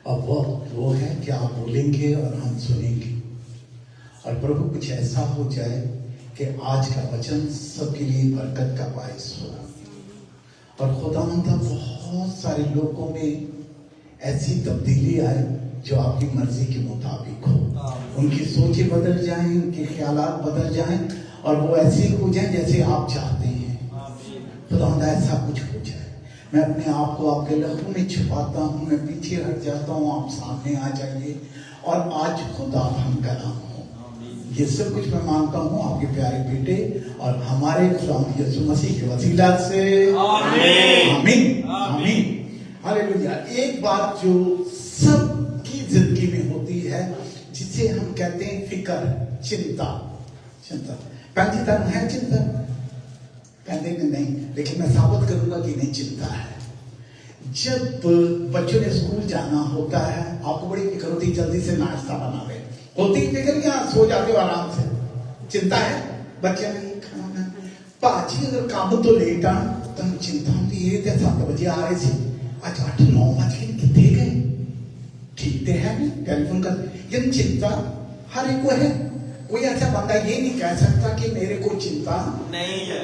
अब वो है कि आप बोलेंगे और हम सुनेंगे, और प्रभु कुछ ऐसा हो जाए कि आज का वचन सबके लिए बरकत का बायस हो। और खुदावंद बहुत सारे लोगों में ऐसी तब्दीली आए जो आपकी मर्जी के मुताबिक हो, उनकी सोचें बदल जाएं, उनके ख्यालात बदल जाएं और वो ऐसे हो जाएं जैसे आप चाहते हैं। खुदावंद ऐसा कुछ हो जाए। मैं अपने आप को आपके लहू में छुपाता हूँ, मैं पीछे हट जाता हूँ, आप सामने आ जाइए और आज खुदा हम का नाम हो। ये सब कुछ मैं मांगता हूँ आपके प्यारे बेटे और हमारे खुदावंद यीशु मसीह के वसीला से, आमीन आमीन हालेलुया। एक बात जो सबकी जिंदगी में होती है जिसे हम कहते हैं फिकर, चिंता। पंजीतन है चिंता, कहते हैं नहीं, लेकिन मैं साबित करूंगा कि नहीं चिंता है। जब बच्चों ने स्कूल जाना होता है आपको बड़ी फिक्र होती, जल्दी से नाश्ता बना ले, होती फिक्र क्या, सो जाते हो आराम से, चिंता है बच्चे ने खाना बना, पाजी अगर काम तो लेट आ तो चिंता होती है 7 बजे आ रहे थे, आज 8-9 बजे कितने गए, ठीक है नहीं, टेलीफोन कर, ये चिंता हर एक को है। कोई ऐसा बंदा ये नहीं कह सकता कि मेरे को चिंता नहीं है,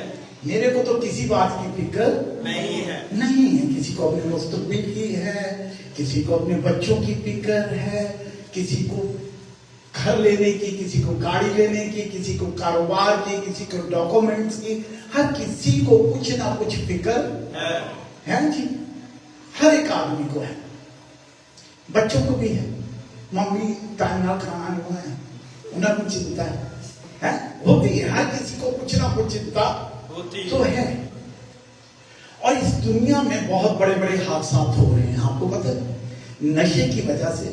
मेरे को तो किसी बात की फिक्र नहीं है। किसी को अपने मुस्तकबिल की है, किसी को अपने बच्चों की फिक्र है, किसी को घर लेने की, किसी को गाड़ी लेने की, किसी को कारोबार की, किसी को डॉक्यूमेंट्स की, हर किसी को कुछ ना कुछ फिक्र है जी, हर एक आदमी को है। बच्चों को भी है, मम्मी टाइम ना खाना नहीं हुआ है, उन्हें कुछ चिंता है होती है, हर किसी को कुछ ना कुछ चिंता होती तो है। और इस दुनिया में बहुत बड़े बड़े हादसा हो रहे हैं, आपको पता है, नशे की वजह से,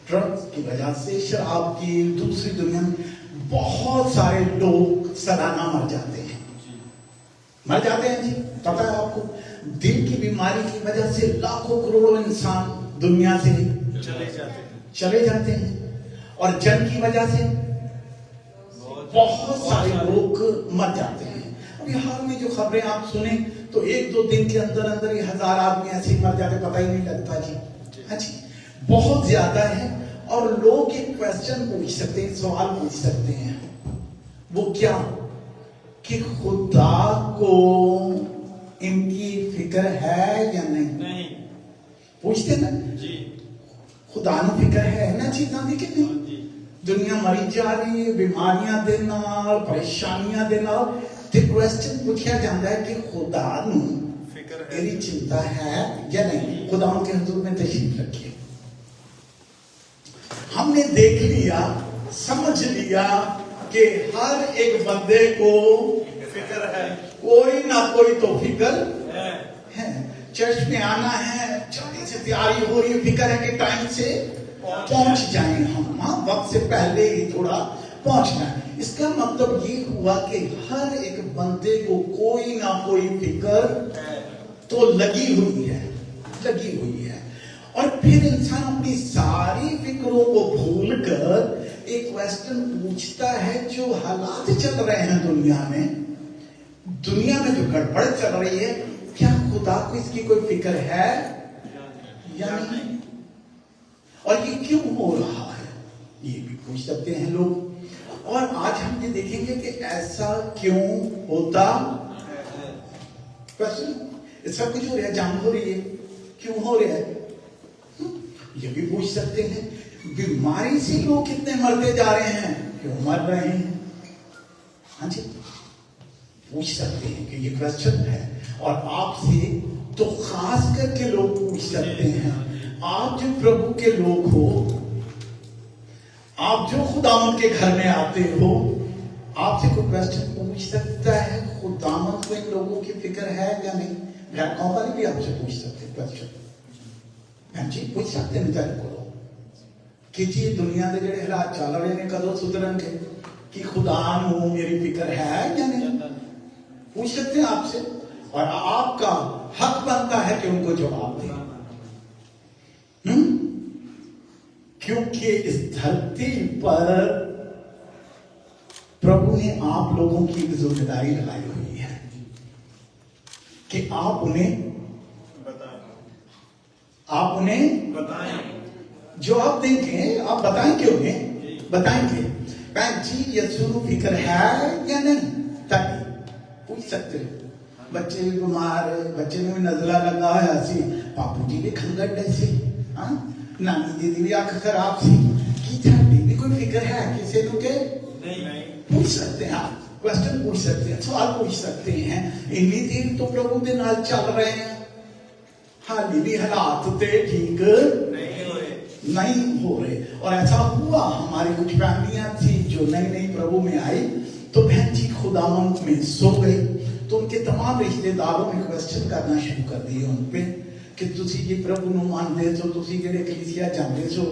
ड्रग्स की वजह से, शराब की, दूसरी दुनिया में बहुत सारे लोग सालाना मर जाते हैं जी। पता है आपको, दिल की बीमारी की वजह से लाखों करोड़ों इंसान दुनिया से चले जाते हैं और जंग की वजह से बहुत सारे लोग मर जाते हैं। अभी हाल में जो खबरें आप सुने तो 1-2 दिन के अंदर अंदर 1000 आदमी ऐसे ही मर जाते, पता ही नहीं लगता जी। हाँ जी, बहुत ज्यादा है। और लोग एक क्वेश्चन पूछ सकते हैं, सवाल पूछ सकते हैं, वो क्या कि खुदा को इनकी फिक्र है या नहीं? पूछते ना जी, खुदा ने फिक्र है ना चीज़ां दी कि नहीं? दुनिया मरी जा रही है, बीमारियां दे नाल, परेशानियां दे नाल, ते क्वेश्चन पूछा जाता है कि खुदा नू मेरी चिंता है या नहीं? खुदा के हुजूर में तशरीफ रखिए। हमने देख लिया, समझ लिया कि हर एक बंदे को फिक्र है, कोई ना कोई तो फिक्र है। चर्च में आना है, जल्दी से तैयारी हो रही है, फिक्र है कि टाइम से पहुंच जाए हम, वक्त से पहले ही थोड़ा पहुंचना है। इसका मतलब ये हुआ कि हर एक बंदे को कोई ना कोई फिक्र तो लगी हुई है। और फिर इंसान अपनी सारी फिक्रों को भूलकर एक क्वेश्चन पूछता है, जो हालात चल रहे हैं दुनिया में जो गड़बड़ चल रही है, क्या खुदा को इसकी कोई फिक्र है या नहीं? और ये क्यों हो रहा है, ये भी पूछ सकते हैं लोग। और आज हम ये देखेंगे कि ऐसा क्यों होता है। सब कुछ हो रहा है, जान हो रही है, क्यों हो रहा है, ये भी पूछ सकते हैं। बीमारी से लोग कितने मरते जा रहे हैं, क्यों मर रहे हैं? हाँ जी, पूछ सकते हैं कि ये क्वेश्चन है। और आपसे तो खास करके लोग पूछ सकते हैं, आप जो प्रभु के लोग हो, आप जो खुदावंद के घर में आते हो, आपसे कोई क्वेश्चन पूछ सकता है, खुदावंद को इन लोगों की फिक्र है या नहीं? गाँव वाले भी आपसे पूछ सकते हैं क्वेश्चन, हाँ जी, पूछ सकते हैं बेचारे को कि जी दुनिया के जेडे हालात चल रहे हैं कदों सुधरनगे, कि खुदा नू मेरी फिक्र है या नहीं? पूछ सकते हैं आपसे, और आपका हक बनता है कि उनको जवाब दें। क्योंकि इस धरती पर प्रभु ने आप लोगों की एक जिम्मेदारी लगाई हुई है कि आप उन्हें बताएं। जवाब देंगे, आप बताएंगे उन्हें, बताएंगे बहन जी यसु फिक्र है या नहीं, ताकि पूछ सकते हो। बच्चे भी बीमार है, बच्चे में भी नजला लगा है, ऐसी पापू जी भी खंगट ऐसी, नानी दीदी भी आंख खराब सी की थाडी भी कोई फिक्र है किसी को के नहीं पूछ सकते हैं आप, क्वेश्चन पूछ सकते हैं, सवाल पूछ सकते हैं। इन्हीं दिन तो प्रभु के नाल चल रहे हैं, हाली भी हालात ते ठीक नहीं हो रहे। और ऐसा हुआ, हमारी कुछ फैमिलियां थी जो नई नई प्रभु में आई, तो बहन जी खुदावंत में सो गई, तो उनके तमाम रिश्तेदारों ने क्वेश्चन करना शुरू कर दिए उन पे कि तुसी जी प्रभु ਨੂੰ ਮੰਨਦੇ ਸੋ, ਤੁਸੀਂ ਜਿਹੜੇ कलीसिया ਜਾਂਦੇ सो,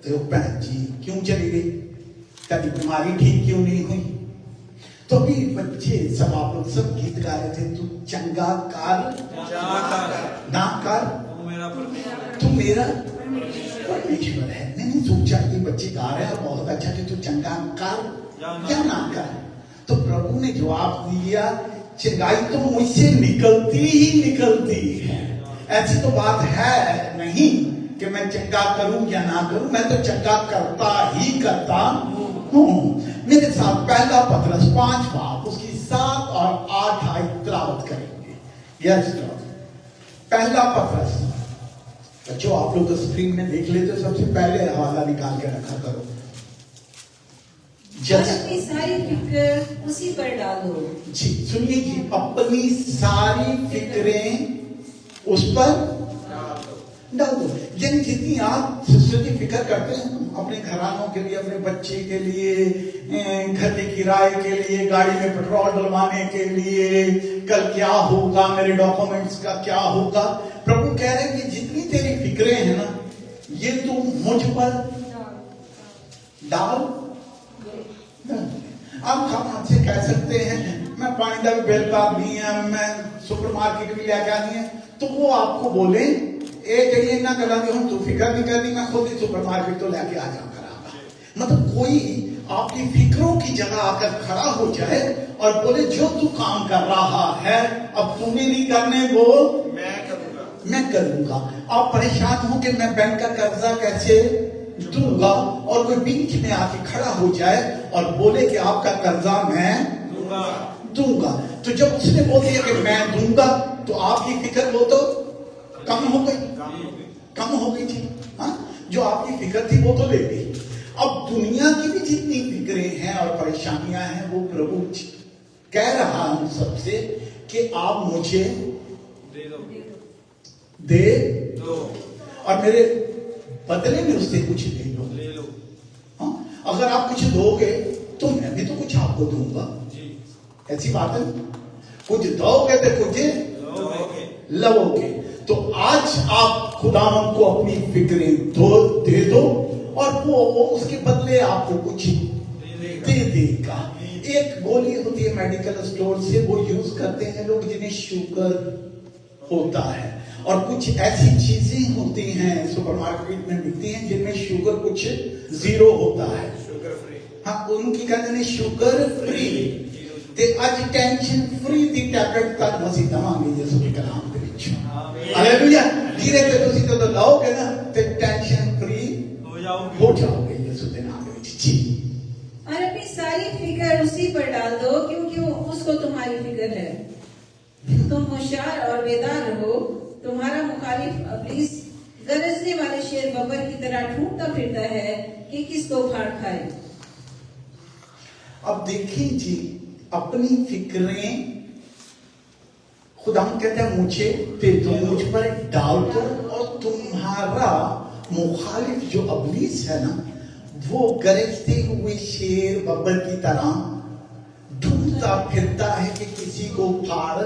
तो बहन जी क्यों चली गई, कभी बीमारी ठीक क्यों नहीं हुई। तो भी बच्चे सब आप लोग सब गीत गा रहे थे, तू चंगा कर ना कर तू मेरा परमेश्वर है। मैंने सोचा कि बच्चे गा रहे हैं बहुत अच्छा कि तू चंगा कर या ना कर, तो प्रभु ने जवाब दिया चंगाई तो मुझसे निकलती ही निकलती है, ऐसी तो बात है नहीं कि मैं चंगा करूं या ना करूं, मैं तो चंगा करता ही करता हूं। मेरे साथ पहला पत्रस 5 बाब उसकी 7 और 8 आयत तिलावत करेंगे। यस पहला पत्रस, बच्चों आप लोग तो स्क्रीन में देख लेते, सबसे पहले हवाला निकाल के रखा करो। अपनी सारी फिक्र उसी पर डालो। जी सुनिए जी, अपनी सारी फिक्रें उस पर डाल दो। यानी जितनी आप सिस्टर की फिक्र करते हैं अपने घरानों के लिए, अपने बच्चे के लिए, घर के किराए के लिए, गाड़ी में पेट्रोल डलवाने के लिए, कल क्या होगा, मेरे डॉक्यूमेंट्स का क्या होगा, प्रभु कह रहे हैं कि जितनी तेरी फिक्रें हैं ना, ये तू मुझ पर डाल। आप हम आपसे कह सकते हैं मैं पानी का भी बिल पाप नहीं है, मैं सुपरमार्केट भी लेके आनी है, तो वो आपको बोले ए ना गला हम तू फिक्र नहीं करनी, मैं खुद ही सुपरमार्केट तो लेके आ जाऊंगा। मतलब कोई आपकी फिक्रों की जगह आकर खड़ा हो जाए और बोले जो तू काम कर रहा है अब तूने नहीं करने, वो मैं करूंगा। आप परेशान हो कि मैं बैंक का कर्जा कैसे दूंगा, और कोई बीच में आके खड़ा हो जाए और बोले कि आपका कर्जा मैं दूंगा, तो जब उसने बोल दिया कि मैं दूंगा, तो आपकी फिक्र वो तो कम हो गई थी। हाँ जो आपकी फिक्र थी वो तो ले गई। अब दुनिया की भी जितनी फिक्रें हैं और परेशानियां हैं, वो प्रभु कह रहा हूं सबसे कि आप मुझे दे दो और मेरे बदले में उससे कुछ ले लो। हाँ अगर आप कुछ दोगे तो मैं भी तो कुछ आपको दूंगा, ऐसी बात है। कुछ दोगे तो कुछ लोगे। तो आज आप खुदावंत को अपनी फिक्रें दे दो और वो उसके बदले आपको कुछ दे देगा। एक गोली होती है मेडिकल स्टोर से, वो यूज करते हैं लोग जिन्हें शुगर होता है, और कुछ ऐसी चीजें होती हैं सुपरमार्केट में मिलती हैं जिनमें शुगर कुछ 0 होता है, शुगर फ्री। हाँ उनकी कहते हैं शुगर फ्री, ते आज टेंशन फ्री दी टैबलेट तक मसीह दवांगे यीशु के नाम दे विच। हालेलुया। धीरे धीरे तुसी तो लाओगे ना ते टेंशन फ्री हो जाओगे यीशु के नाम दे विच। जी और अपनी सारी फिक्र उसी पर डाल दो क्योंकि उसको तुम्हारी फिक्र है। तुम होशियार और बेदार रहो, तुम्हारा मुखालिफ इब्लीस गरजने वाले शेर बबर की तरह ढूंढता फिरता है कि किसको फाड़ खाए। अब देखिए जी, अपनी फिक्रें खुदा कहता है मुझे दे दो, मुझ पर डाल दो, और तुम्हारा मुखालिफ जो इब्लीस है ना, वो गरजते हुए शेर बब्बर की तरह ढूंढता फिरता है कि किसी को फाड़।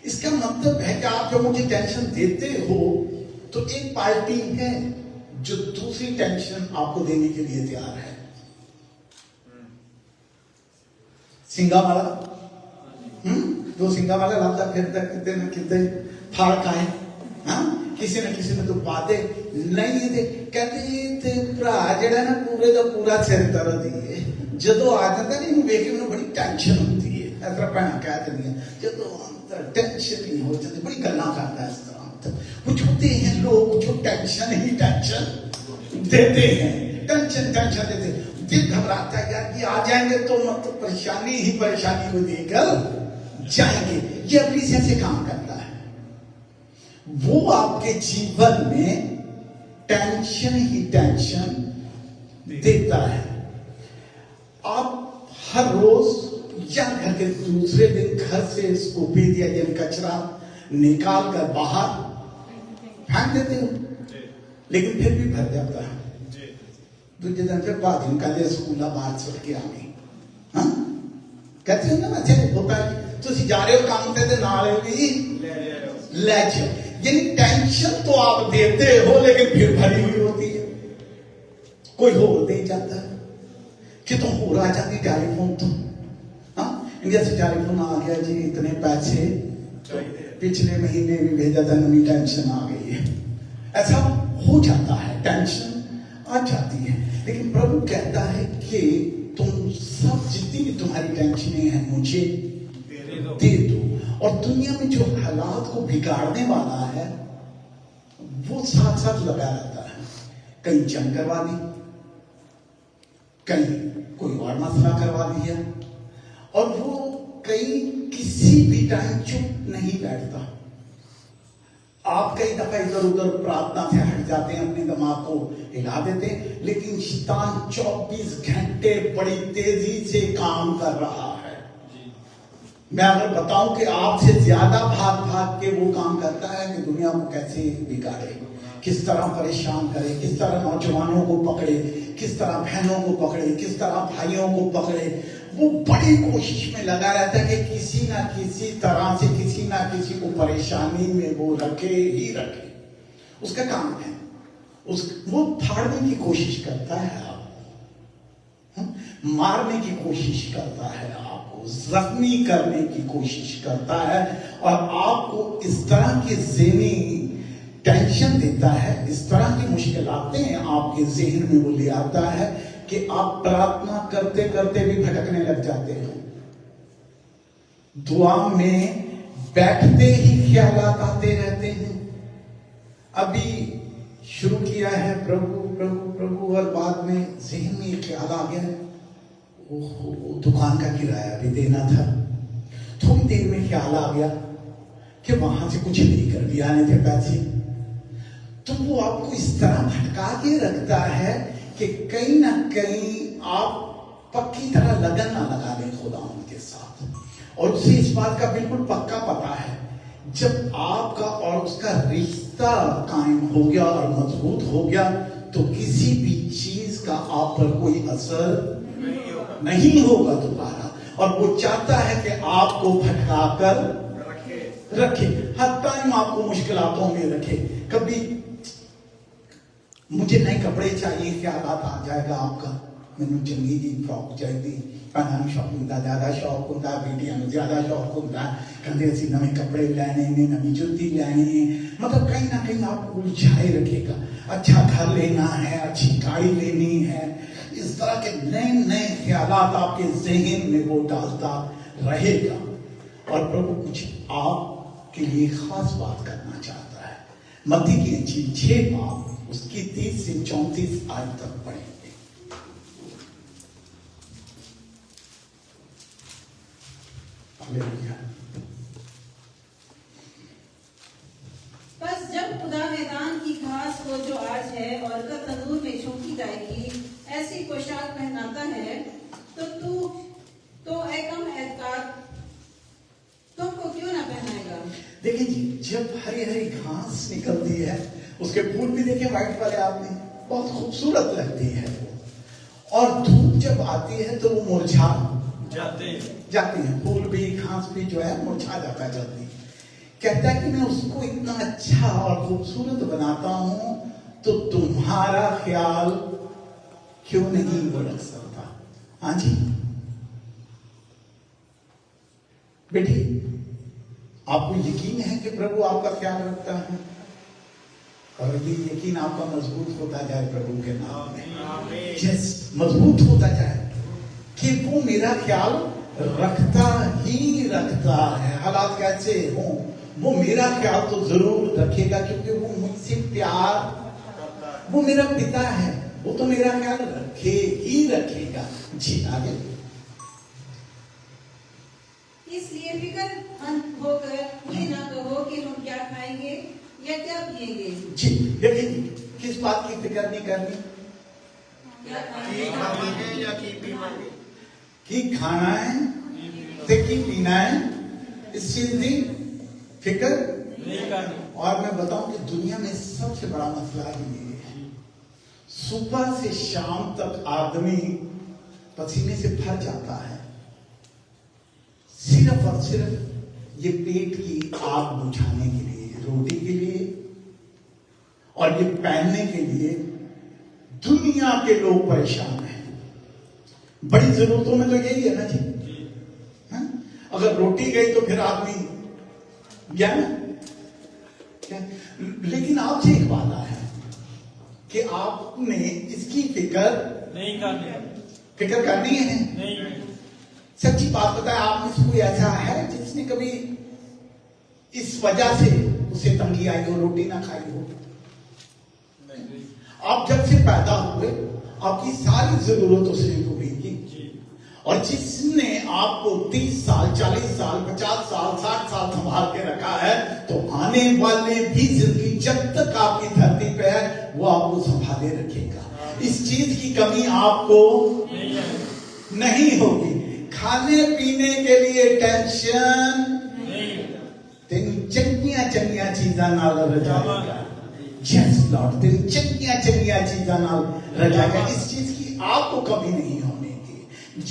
इसका मतलब है कि आप जब मुझे टेंशन देते हो तो एक पार्टी है जो दूसरी टेंशन आपको देने के लिए तैयार है। सिंगा वाला दो सिंगा वाला लाता फिरता कितने न कितने फाड़ खाए। हाँ किसी न किसी ने तो बातें नहीं दे कहते भरा जड़ा ना पूरे का पूरा सिर दर्द ही है, जो आ जाता नहीं वेख के बड़ी टेंशन होती है। इस तरह भैन कह दी जो टेंशन नहीं हो जाती, बड़ी गल्ला करता है इस तरह। बात। कुछ होते हैं लोग जो टेंशन ही टेंशन देते हैं, टेंशन देते हैं। दिल घबराता है यार कि आ जाएंगे तो मतलब परेशानी ही परेशानी को देकर जाएंगे। ये अपनी से काम करता है, वो आपके जीवन में टेंशन ही टेंशन देता है। आप हर रोज या घर के दूसरे दिन घर से इसको पी दिया यानी कचरा निकाल कर बाहर फेंक देते हो, लेकिन फिर भी भर जाता है। दूसरे दिन फिर बाद निकाल स्कूल बाहर छोड़ के आ गई। हाँ कहते हो ना अच्छा होता है, तुम जा रहे हो काम करते नाले भी ले जाओ, यानी टेंशन तो आप देते हो लेकिन फिर भरी हुई होती है। कोई हो नहीं जाता है कि तुम हो रहा जाती टेलीफोन तो हाँ इंडिया से टेलीफोन आ गया जी, इतने पैसे पिछले महीने भी भेजा था, नई टेंशन आ गई है। ऐसा हो जाता है, टेंशन आ जाती है। लेकिन प्रभु कहता है कि तुम सब जितनी भी तुम्हारी टेंशनें हैं मुझे दे दो। और दुनिया में जो हालात को बिगाड़ने वाला है वो साथ साथ लगा रहता है। कहीं जंग करवा दी, कहीं कोई और मसला करवा दिया, और वो कहीं किसी भी टाइम चुप नहीं बैठता। आप कई दफा इधर उधर प्रार्थना से हट जाते हैं, अपने दिमाग को हिला देते हैं, लेकिन शैतान 24 घंटे बड़ी तेजी से काम कर रहा है। मैं अगर बताऊं कि आपसे ज्यादा भाग भाग के वो काम करता है कि दुनिया को कैसे बिगाड़े, किस तरह परेशान करे, किस तरह नौजवानों को पकड़े, किस तरह बहनों को पकड़े, किस तरह भाइयों को पकड़े। वो बड़ी कोशिश में लगा रहता है कि किसी ना किसी तरह से किसी ना किसी को परेशानी में वो रखे ही रखे। उसका काम है, वो फाड़ने की कोशिश करता है आपको, मारने की कोशिश करता है आपको, जख्मी करने की कोशिश करता है, और आपको इस तरह के ज़हनी टेंशन देता है, इस तरह की मुश्किलातें आपके ज़हन में वो ले आता है कि आप प्रार्थना करते करते भी भटकने लग जाते हैं। दुआ में बैठते ही ख्यालात आते रहते हैं। अभी शुरू किया है प्रभु प्रभु प्रभु, और बाद में ज़हन में ख्याल आ गया, ओहो दुकान का किराया भी देना था। थोड़ी देर में ख्याल आ गया कि वहां से कुछ लेकर भी आने थे पैसे। तो वो आपको इस तरह भटका के रखता है कि कहीं ना कहीं आप पक्की तरह लगन ना लगा लें खुदा उनके साथ। और उसे इस बात का बिल्कुल पक्का पता है, जब आपका और उसका रिश्ता कायम हो गया और मजबूत हो गया तो किसी भी चीज का आप पर कोई असर नहीं होगा दोबारा। और वो चाहता है कि आपको भटका कर रखे, हर टाइम आपको मुश्किलातों में रखे। कभी मुझे नए कपड़े चाहिए, क्या बात आ जाएगा आपका, मैंने चंगी जी फ्रॉक चाहिए, पहनाने शौक होंगे, ज्यादा शौक होंगे, बेटियां ज्यादा शौक होंगे, कहते असं नवे कपड़े लैने ने, नवी जुत्ती लैनी है। मतलब कहीं ना कहीं आपको उलझाए रखेगा। अच्छा घर लेना है, अच्छी गाड़ी लेनी है, इस तरह के नए नए ख्यालात आपके ज़हन में वो डालता रहेगा। और प्रभु कुछ आपके लिए खास बात करना चाहता है। मत्ती की इंजील 6 बाब उसकी 30 से 34 आयत तक पढ़ेंगे। हालेलुया। बस जब खुदा मैदान की घास को जो आज है और का तंदूर में झोंकी जाएगी ऐसी पोशाक पहनाता है, तो तू एकम एतकार तुमको क्यों ना पहनाएगा। देखिए जी, जब हरी हरी घास निकलती है, उसके फूल भी देखिए व्हाइट वाले आपने, बहुत खूबसूरत लगती है वो। और धूप जब आती है तो वो मुरझा जाते हैं, फूल भी घास भी जो है मुरझा जाता है जल्दी। कहता है कि मैं उसको इतना अच्छा और खूबसूरत बनाता हूं तो तुम्हारा ख्याल क्यों नहीं वो रख सकता। हाँ जी बेटी, आपको यकीन है कि प्रभु आपका ख्याल रखता है, और ये यकीन आपका मजबूत होता जाए प्रभु के नाम में। यस, मजबूत होता जाए कि वो मेरा ख्याल रखता ही रखता है। हालात कैसे हों, वो मेरा ख्याल तो जरूर रखेगा, क्योंकि वो मुझसे प्यार, वो मेरा पिता है, वो तो मेरा ख्याल रखे ही रखेगा। जी आगे। इसलिए फिक्रमंद होकर ये ना कहो कि हम क्या खाएंगे या क्या पिएंगे। जी देखिए, किस बात की फिक्र नहीं करनी, क्या खाएंगे या की पीवांगे, कि खाना है ते की पीना है, इस चीज की फिक्र नहीं करनी। और मैं बताऊं कि दुनिया में सबसे बड़ा मसला ये है, सुबह से शाम तक आदमी पसीने से भर जाता है, सिर्फ और सिर्फ ये पेट की आग बुझाने के लिए, रोटी के लिए और ये पहनने के लिए। दुनिया के लोग परेशान हैं। बड़ी जरूरतों में तो यही है ना जी, हाँ? अगर रोटी गई तो फिर आदमी गया ना क्या? लेकिन आपसे एक वादा है कि आपने इसकी फिक्र नहीं करनी, फिक्र करनी है। नहीं। सच्ची बात बताए, आप में से कोई ऐसा है जिसने कभी इस वजह से उसे तंगी आई हो, रोटी ना खाई हो? आप जब से पैदा हुए आपकी सारी जरूरत उसने पूरी की, और जिसने आपको 30 साल 40 साल 50 साल 60 साल संभाल के रखा है, तो आने वाले भी जिंदगी जब तक आपकी धरती पे है वो आपको संभाले रखेगा। इस चीज की कमी आपको नहीं होगी। खाने पीने के लिए टेंशन तेन चंगिया चंगिया चीजा नाल रजाएगा। यस लॉर्ड, तेन चंगिया चंगिया चीजा नाल रजाएगा। इस चीज की आपको कमी नहीं होने की,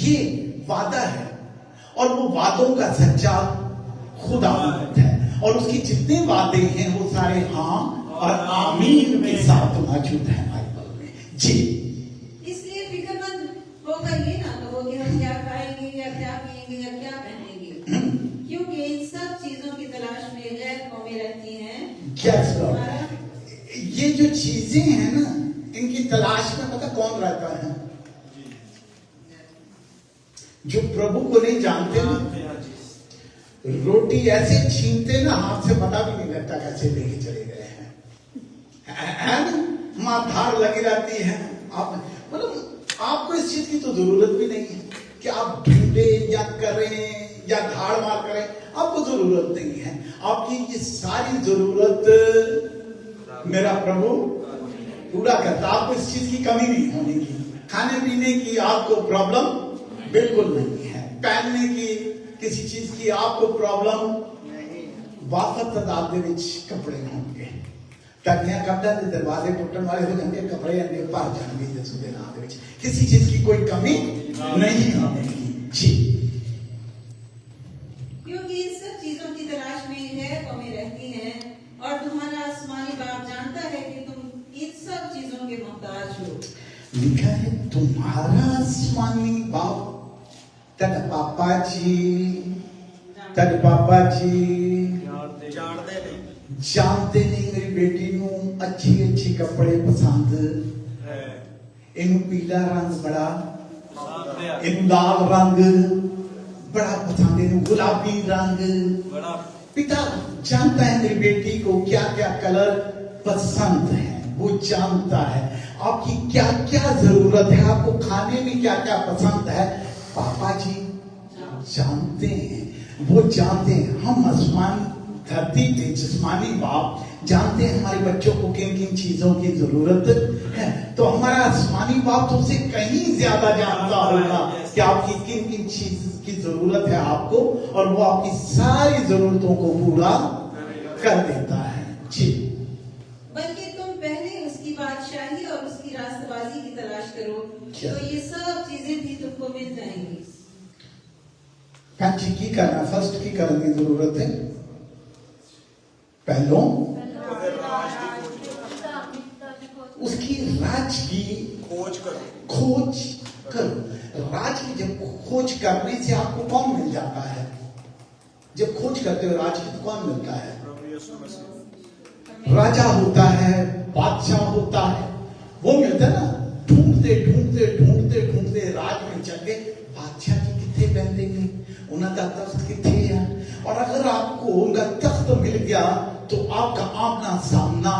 ये वादा है। और वो वादों का सच्चा खुदा है, और उसके जितने वादे हैं वो सारे हाँ और आमीन के साथ मौजूद है बाइबल में। जी इसलिए फिक्रमंद होकर ये ना कहो कि हम क्या खाएंगे या क्या पिएंगे या क्या पहनेंगे, क्योंकि इन सब चीजों की तलाश में गैर कौमें रहती हैं। यस लॉर्ड, ये जो चीजें हैं ना, इनकी तलाश में पता कौन रहता है? जो प्रभु को नहीं जानते ना, रोटी ऐसे छीनते ना हाथ से पता भी नहीं लगता कैसे लेके चले गए हैं ना? मां धार लगी रहती है। आप मतलब आपको इस चीज की तो जरूरत भी नहीं है कि आप ढूंढे या करें या धाड़ मार करें, आपको जरूरत नहीं है। आपकी ये सारी जरूरत मेरा प्रभु पूरा करता। आपको इस चीज की कमी नहीं होने की। खाने पीने की आपको प्रॉब्लम बिल्कुल नहीं है। पहनने की किसी चीज की आपको प्रॉब्लम नहीं। वापस तदाद दे विच कपड़े होंगे, टकियां कपड़ा दे दरवाजे टूटन वाले हो जाएंगे, कपड़े अंदर भर जाएंगे यसू दे नाम दे विच। किसी चीज की कोई कमी नहीं होगी। जी क्योंकि इन सब चीजों की तलाश में गैर कौमें रहती हैं, और तुम्हारा आसमानी बाप जानता है कि तुम इन सब चीजों के मोहताज हो। लिखा है तुम्हारा आसमानी बाप, तेरे पापा जी जानते नहीं मेरी बेटी नू अच्छी अच्छी कपड़े पसंद, इनू पीला रंग बड़ा, इनू लाल रंग बड़ा पसंद, इनू गुलाबी रंग बड़ा। पिता जानता है मेरी बेटी को क्या क्या कलर पसंद है, वो जानता है आपकी क्या क्या जरूरत है, आपको खाने में क्या क्या पसंद है। पापा जी जानते हैं, वो जानते हैं। हम आसमान धरती पे जिस्मानी बाप जानते हैं हमारे बच्चों को किन किन चीजों की जरूरत है। तो हमारा आसमानी बाप तो उसे कहीं ज्यादा जानता होगा कि आपकी किन किन चीज की जरूरत है आपको, और वो आपकी सारी जरूरतों को पूरा कर देता है। जी बल्कि तुम पहले उसकी बादशाही और उसकी रास्तबाजी की तलाश करो, तो ये सब चीजें भी तुमको मिल जाएंगी। जी की करना, फर्स्ट की करने की जरूरत है। पहलों उसकी राज की खोज करो, खोज करो। राज की जब खोज करने से आपको कौन मिल जाता है? जब खोज करते हो राज की तो कौन मिलता है? प्रभु यीशु मसीह। राजा होता है, बादशाह होता है, वो मिलता है ना। ढूंढते ढूंढते ढूंढते ढूंढते राज में चल गए, बादशाह जी कितने बहते हैं, उनका तख्त कितने है। और अगर आपको उनका तख्त वस्त्र मिल गया तो आपका आमना सामना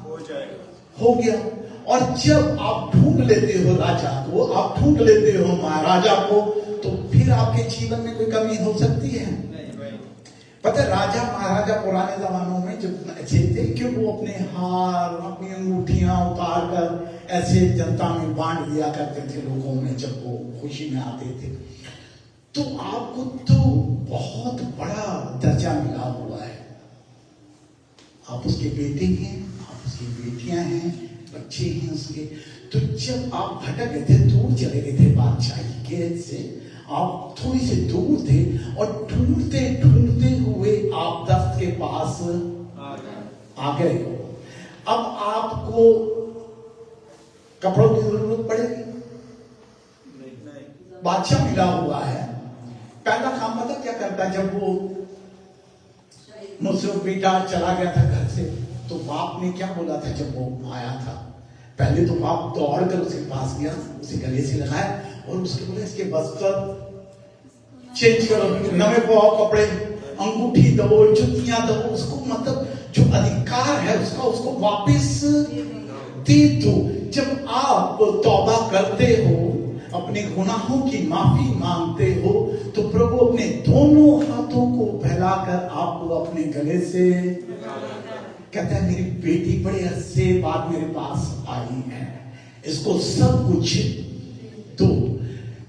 हो जाएगा। हो गया। और जब आप ढूंढ लेते हो राजा को, आप ढूंढ लेते हो महाराजा को, तो फिर आपके जीवन में कोई कमी हो सकती है? नहीं भाई। पता है, राजा महाराजा पुराने जमानों में जब अच्छे थे कि वो अपने हार, अपनी अंगूठियां उतार कर ऐसे जनता में बांट दिया करते थे लोगों में, जब वो खुशी में आते थे। तो आपको तो बहुत बड़ा दर्जा मिला हुआ है। आप उसके बेटे हैं, आप उसकी बेटियां हैं, बच्चे हैं उसके। तो जब आप भटक गए थे, दूर चले गए थे बादशाही के से, आप थोड़ी से दूर थे और ढूंढते ढूंढते हुए आप दस्त के पास आ गए। अब आपको कपड़ों की जरूरत पड़ेगी। नहीं। बादशाह मिला हुआ है, पहला काम पता क्या करता है? जब वो मुझसे बेटा चला गया था घर से, तो बाप ने क्या बोला था जब वो आया था? पहले तो बाप दौड़ कर उसके पास गया, उसे गले से लगाया और उसके बोले इसके वस्त्र चेंज करो, नवे पाओ कपड़े, अंगूठी दो, जुतियां दो, उसको मतलब जो अधिकार है उसका उसको वापस दे दो। जब आप तौबा करते हो, अपने गुनाहों की माफी मांगते हो, तो प्रभु अपने दोनों हाथों को फैलाकर आपको अपने गले से कहता है मेरी बेटी बड़े अरसे बाद मेरे पास आई है, इसको सब कुछ दो।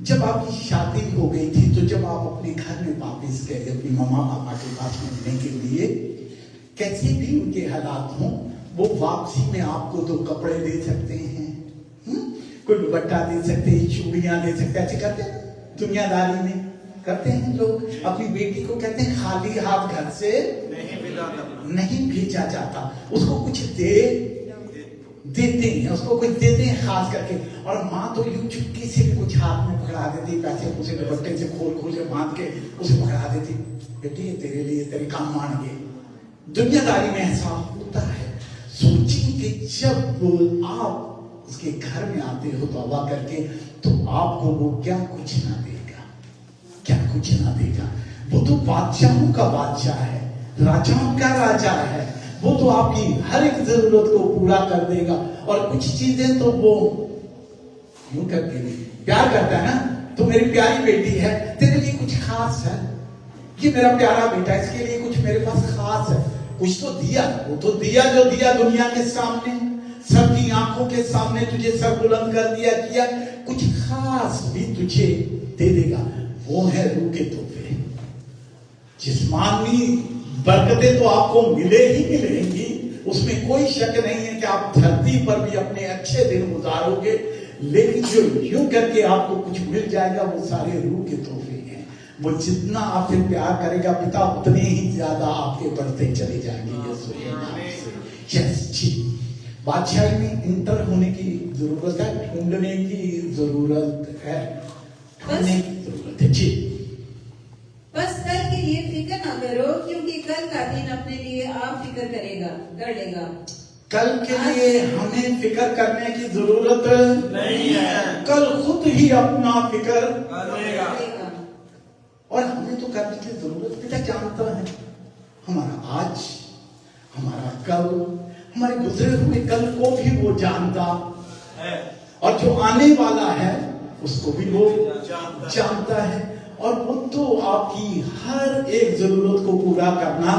जब आपकी शादी हो गई थी, तो जब आप अपने घर में वापस गए अपनी मम्मा पापा के पास मिलने के लिए, कैसे भी उनके हालात हों, वो वापसी में आपको दो कपड़े दे सकते हैं, कोई दुपट्टा दे सकते हैं, चूड़ियां दे सकते हैं। ऐसे करते हैं दुनियादारी में, करते हैं लोग। अपनी बेटी को कहते हैं खाली हाथ घर से नहीं भेजा जाता, उसको कुछ देते हैं, उसको कुछ देते हैं खास करके। और माँ तो यूं चुटकी से भी कुछ हाथ में पकड़ा देती, पैसे उसे दुपट्टे से खोल खोल के बांध के उसे पकड़ा देती, बेटी तेरे लिए तेरे काम मान गए। दुनियादारी में ऐसा होता है। सोचिए कि जब आप उसके घर में आते हो तौबा करके, तो आपको वो क्या कुछ ना देगा, क्या कुछ ना देगा। वो तो बादशाहों का बादशाह है, राजाओं का राजा है। वो तो आपकी हर एक जरूरत को पूरा कर देगा। और कुछ चीजें तो वो यूं करके प्यार करता है ना, तो मेरी प्यारी बेटी है, तेरे लिए कुछ खास है, ये मेरा प्यारा बेटा, इसके लिए कुछ मेरे पास खास है। कुछ तो दिया, वो तो दिया जो दिया दुनिया के सामने, सबकी आंखों के सामने तुझे सर बुलंद कर दिया, किया कुछ खास भी तुझे दे देगा। वो है रूह के तोहफे। जिस्मानी बरकतें तो आपको मिले ही मिलेंगी, उसमें कोई शक नहीं है कि आप धरती पर भी अपने अच्छे दिन गुजारोगे, लेकिन जो यूं करके आपको कुछ मिल जाएगा वो सारे रूह के तोहफे हैं। वो जितना आपसे प्यार करेगा पिता, उतने ही ज्यादा आपके बढ़ते चले जाएंगे। यस जी, बादशाही में इंटर होने की जरूरत है, ढूंढने की जरूरत है, ढूंढने की जरूरत है जी। बस कल के लिए फिक्र ना करो, क्योंकि कल का दिन अपने लिए आप फिक्र कर लेगा। कल के लिए हमें फिक्र करने की जरूरत नहीं है, कल खुद ही अपना फिक्र करेगा। और हमें तो करने की जरूरत पिता जानता है। हमारा आज, हमारा कल, हमारे गुजरे हुए कल को भी वो जानता है, और जो आने वाला है उसको भी वो जानता है। और वो तो आपकी हर एक जरूरत को पूरा करना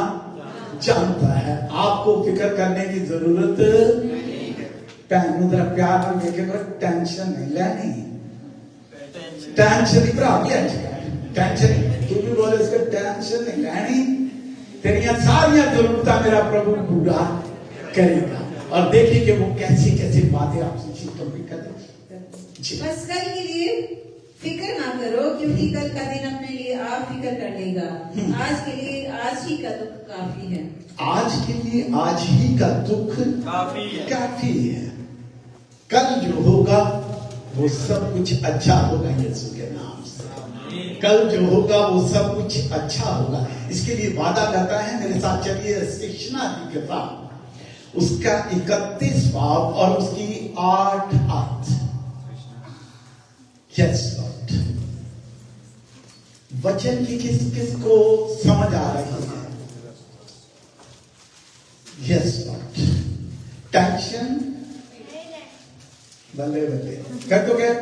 जानता है। आपको फिक्र करने की जरूरत नहीं है। प्यार में देखे टेंशन नहीं लेनी, टेंशन ही भरा भी टेंशन तू भी बोले इसका टेंशन नहीं लेनी, तेरिया सारिया जरूरत मेरा प्रभु पूरा करेगा। और देखिए कि वो कैसी कैसी बातें आपसे कंप्लीट कर दें। बस कल के लिए फिक्र ना करो, क्योंकि कल का दिन अपने लिए आप फिक्र कर लेगा। आज के लिए आज ही का दुख काफी है। आज के लिए आज ही का दुख काफी है। कल जो होगा वो सब कुछ अच्छा होगा यीशु के नाम से। कल जो होगा वो सब कुछ अच्छा होगा, इसके लिए वादा करता है। मेरे साथ चलिए शिक्षा की किताब, उसका 31 बाब और उसकी 8 आयत। यस लॉर्ड, वचन की किस किस को समझ आ रही है? Yes Lord. टेंशन बल्ले बल्ले कर दो क्या?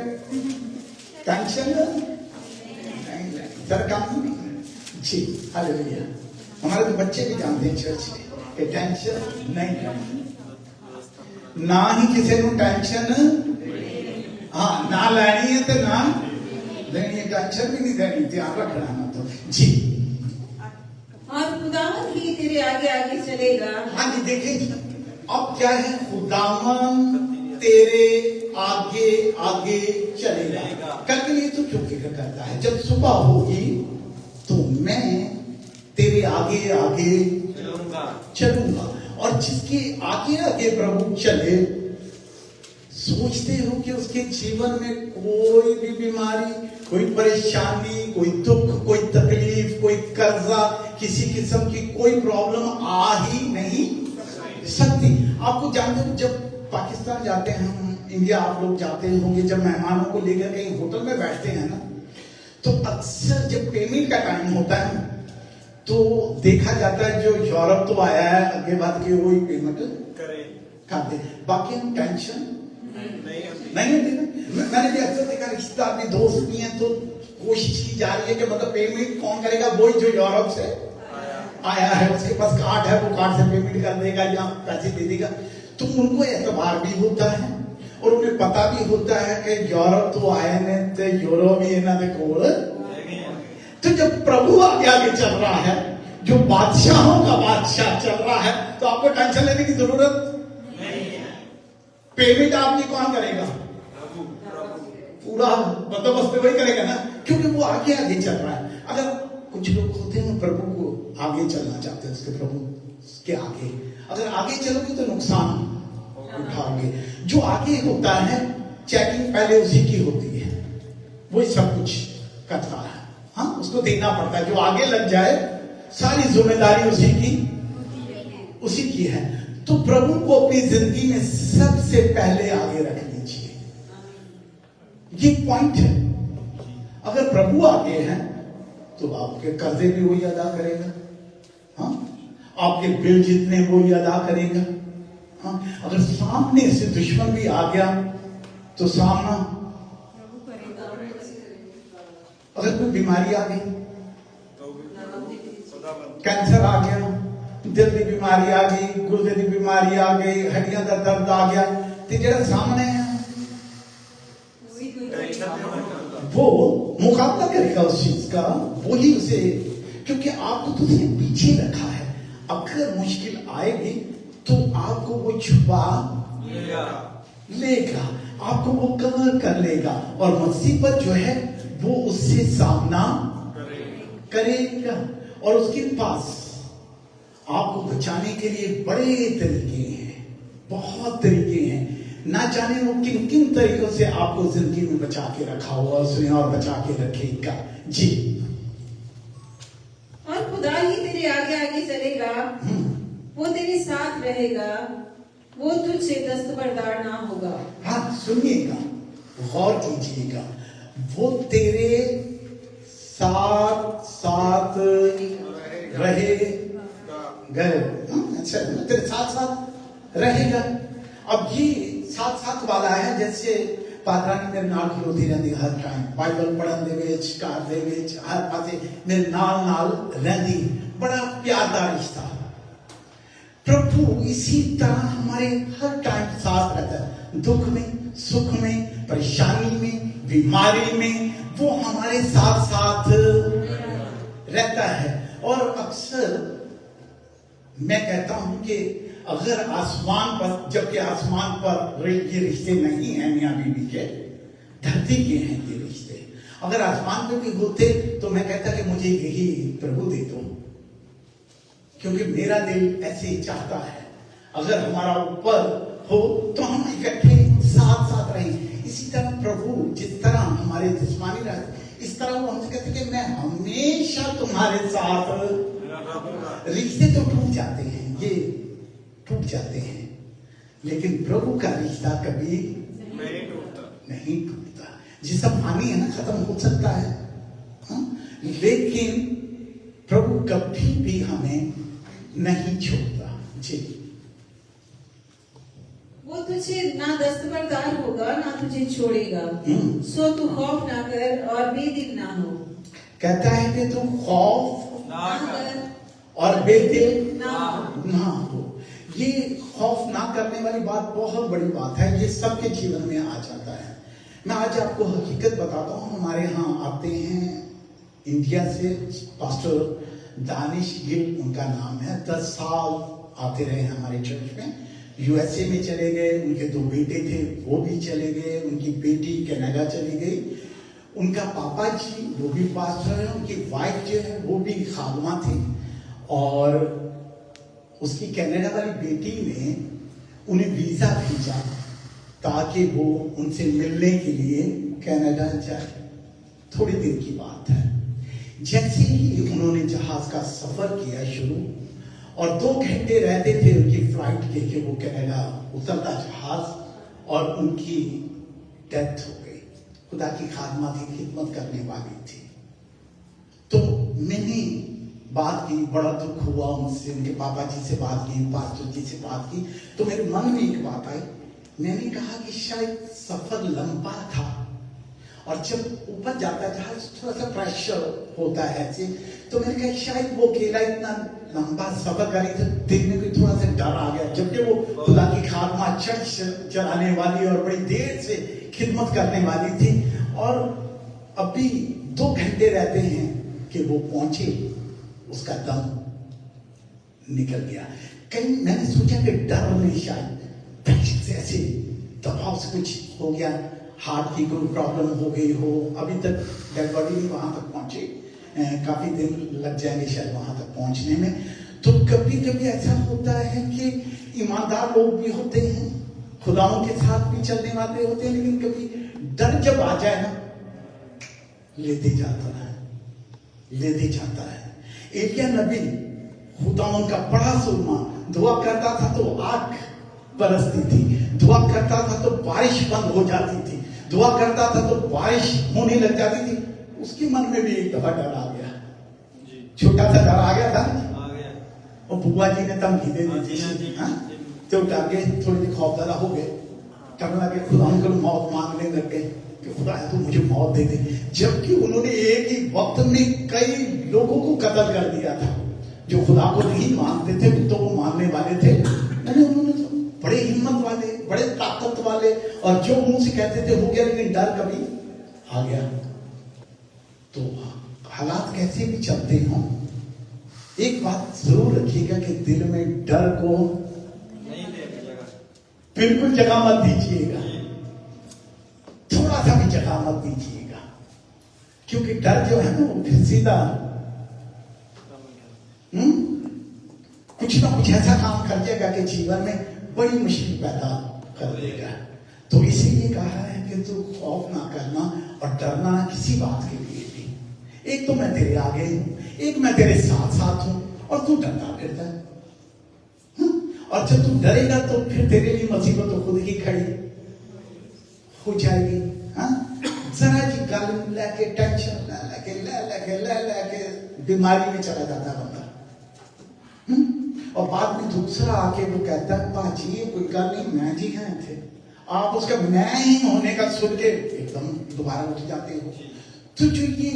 टेंशन नहीं, जरा काम नहीं जी। हालेलुया। हमारे तो बच्चे भी जानते हैं चर्च में कि टेंशन नहीं, ना ही किसी को टेंशन हाँ ना लेनी है तो ना लेनी है, टेंशन भी नहीं देनी, ध्यान रखना ना तो जी। और खुदावन ही तेरे आगे आगे चलेगा। हाँ जी देखिए अब क्या है, खुदावन तेरे आगे आगे चलेगा। कल के लिए तो क्यों फिक्र करता है? जब सुबह होगी तो मैं तेरे आगे आगे चलूंगा। और जिसके आगे आगे प्रभु चले, सोचते हो कि उसके जीवन में कोई भी बीमारी, कोई परेशानी, कोई दुख, कोई तकलीफ, कोई कर्जा, किसी किस्म की कोई प्रॉब्लम आ ही नहीं सकती। आपको जानते हो जब पाकिस्तान जाते हैं हम, इंडिया आप लोग जाते होंगे, जब मेहमानों को लेकर कहीं होटल में बैठते हैं ना, तो अक्सर जब पेमेंट का टाइम होता है तो देखा जाता है जो यूरोप तो आया है आगे बात की वही पेमेंट करते, बाकी हम टेंशन नहीं होती ना। मैंने भी अक्सर देखा रिश्तेदार भी दोस्त भी हैं तो कोशिश की जा रही है कि मतलब पेमेंट कौन करेगा, वही जो यूरोप से आया है, उसके पास कार्ड है, वो कार्ड से पेमेंट कर देगा या पैसे दे देगा। तो उनको एतबार भी होता है और उन्हें पता भी होता है कि यूरोप तो आए ने तो यूरो भी इन्हों के कोल। तो जब प्रभु आगे आगे चल रहा है, जो बादशाहों का बादशाह चल रहा है, तो आपको टेंशन लेने की जरूरत नहीं है। पेमेंट आपकी कौन करेगा? पूरा बंदोबस्त वही करेगा ना, क्योंकि वो आगे आगे चल रहा है। अगर कुछ लोग होते हैं प्रभु को आगे चलना चाहते हैं, उसके प्रभु के आगे, अगर आगे चलोगे तो नुकसान उठाओगे। जो आगे होता है चेकिंग पहले उसी की होती है, वही सब कुछ करता है, हाँ उसको देना पड़ता है। जो आगे लग जाए सारी जिम्मेदारी उसी की है। तो प्रभु को अपनी जिंदगी में सबसे पहले आगे रख लीजिए, ये पॉइंट है। अगर प्रभु आगे हैं तो आपके कर्जे भी वही अदा करेगा, हाँ आपके बिल जितने वही अदा करेगा, हाँ अगर सामने से दुश्मन भी आ गया तो सामना, अगर कोई बीमारी आ गई, कैंसर आ गया, दिल की बीमारी आ गई, गुर्दे की बीमारी आ गई, हड्डियां का दर्द आ गया, तो जरा सामने है वो मुकाबला करेगा उस चीज का, वही उसे, क्योंकि आपको तो उसने पीछे रखा है। अगर मुश्किल आएगी तो आपको वो छुपा लेगा, आपको वो कवर कर लेगा और मुसीबत जो है वो उससे सामना करेगा। और उसके पास आपको बचाने के लिए बड़े तरीके हैं, बहुत तरीके हैं, ना जाने वो किन किन तरीकों से आपको जिंदगी में बचा के रखा हुआ उसने और बचा के रखेगा जी। और खुदा ही तेरे आगे आगे चलेगा, वो तेरे साथ रहेगा, वो तुझसे दस्तबरदार ना होगा। हाँ सुनिएगा, गौर कीजिएगा, वो तेरे साथ साथ रहेगा। अच्छा तेरे साथ साथ रहेगा। अब ये साथ साथ वाला है, जैसे पादरानी मेरे नाल खलोती रहती हर टाइम, बाइबल पढ़न दे विच, कार दे विच, हर पासे मेरे नाल नाल रहती, बड़ा प्यार दा रिश्ता। प्रभु इसी तरह हमारे हर टाइम साथ रहता है, दुख में, सुख में, परेशानी में, बीमारी में, वो हमारे साथ साथ रहता है। और अक्सर मैं कहता हूं कि अगर आसमान पर, जबकि आसमान पर ये रिश्ते नहीं हैं मियां बीवी के, धरती के हैं ये रिश्ते, अगर आसमान पे भी होते तो मैं कहता कि मुझे यही प्रभु दे दो, क्योंकि मेरा दिल ऐसे ही चाहता है। अगर हमारा ऊपर हो तो हम इकट्ठे साथ साथ रहें। इसी तरह प्रभु जिस तरह हमारे जिस्मानी रहते, इस तरह वो हमसे कहते कि मैं हमेशा तुम्हारे साथ। रिश्ते तो टूट जाते हैं, ये टूट जाते हैं, लेकिन प्रभु का रिश्ता कभी नहीं टूटता। जिसका पानी है ना, खत्म हो सकता है, हाँ? लेकिन प्रभु कभी भी हमें नहीं छोड़ता जी। तुझसे ना दस्तबरदार होगा ना तुझे छोड़ेगा। सो तू खौफ ना कर और बेदिल ना हो। कहता है कि तुम खौफ ना कर और बेदिल ना हो। ना हो। ये खौफ ना करने वाली बात बहुत बड़ी बात है, ये सबके जीवन में आ जाता है। मैं आज आपको हकीकत बताता हूँ। हमारे यहाँ आते हैं इंडिया से पास्टर दानिश गिल, उनका नाम है। 10 साल आते रहे हमारे चर्च में। यूएसए में चले गए, उनके 2 बेटे थे वो भी चले गए, उनकी बेटी कनाडा चली गई। उनका पापा जी वो भी पास्टर है, उनकी वाइफ जो है वो भी खादमा थी, और उसकी कनाडा वाली बेटी ने उन्हें वीजा भेजा ताकि वो उनसे मिलने के लिए कनाडा जाए। थोड़ी देर की बात है, जैसे ही उन्होंने जहाज का सफर किया शुरू, और 2 घंटे रहते थे उनकी फ्लाइट के कि वो कनाडा उतरता जहाज, और उनकी डेथ हो गई। खुदा की खादमा थी, खिदमत करने वाली थी। तो मैंने बात की, बड़ा दुख हुआ उनसे, उनके पापा जी से बात की, पास्टर जी से बात की, तो मेरे मन में एक बात आई। मैंने कहा कि शायद सफर लंबा था, और जब ऊपर जाता है जहाज थोड़ा सा प्रेशर होता है ऐसे, तो मैंने कहा शायद वो अकेला इतना लंबा सफर करी तो दिल में कोई थोड़ा सा डर आ गया, जबकि वो खुदा की खादमा चर्च चलाने वाली और बड़ी देर से खिदमत करने वाली थी, और अभी 2 घंटे रहते हैं कि वो पहुंचे, उसका दम निकल गया। कहीं मैंने सोचा कि डर में शायद ऐसे दबाव से कुछ हो गया, हार्ट की कोई प्रॉब्लम हो गई हो। अभी तक डेड बॉडी नहीं वहां तक पहुंची, काफी दिन लग जाएंगे शायद वहां तक पहुंचने में। तो कभी कभी ऐसा होता है कि ईमानदार लोग भी होते हैं, खुदाओं के साथ भी चलने वाले होते हैं, लेकिन कभी डर जब आ जाए ना, लेते जाता है। एलिया नबी खुदाओं का बड़ा सुरमा, दुआ करता था तो आग बरसती थी, दुआ करता था तो बारिश बंद हो जाती थी, दुआ करता था तो बारिश होने लग जाती थी। उसके मन में भी एक दफा डर आ गया, छोटा सा डर आ गया था, और बुआ जी ने धमकी दे दी थी, तो डर गए, थोड़ी देर खौफजदा हो गए, करने लगे, खुदा को मौत मांगने लग गए कि खुदा तू मुझे मौत दे दे। जबकि उन्होंने एक ही वक्त में कई लोगों को कत्ल कर दिया था जो खुदा को नहीं मानते थे, तो वो मानने वाले थे। उन्होंने तो बड़े हिम्मत वाले, बड़े ताकत वाले, और जो मुंह से कहते थे हो गया, लेकिन डर कभी आ गया। तो हालात कैसे भी चलते हों, एक बात जरूर रखिएगा कि दिल में डर को बिल्कुल जगह मत दीजिएगा, थोड़ा सा भी जगह मत दीजिएगा, क्योंकि डर जो है ना वो फिर सीधा कुछ ना कुछ ऐसा काम कर देगा कि जीवन में बड़ी मुश्किल पैदा कर देगा। तो इसीलिए कहा है कि तू खौफ ना करना और डरना ना किसी बात के लिए भी। एक तो मैं तेरे आगे हूं, एक मैं तेरे साथ साथ हूं, और तू डरता फिरता है। और जब तू डरेगा तो फिर तेरे लिए मुसीबत तो खुद ही खड़ी हो जाएगी। जरा जी गल लेके टेंशन लेके बीमारी में चला जाता है बंदा। और बाद में दूसरा आके वो कहता है पाजी ये कोई गल नहीं, मैं जी हैं थे, आप उसका मैं ही होने का सुन के एकदम दोबारा उठ जाते हो। तो जो ये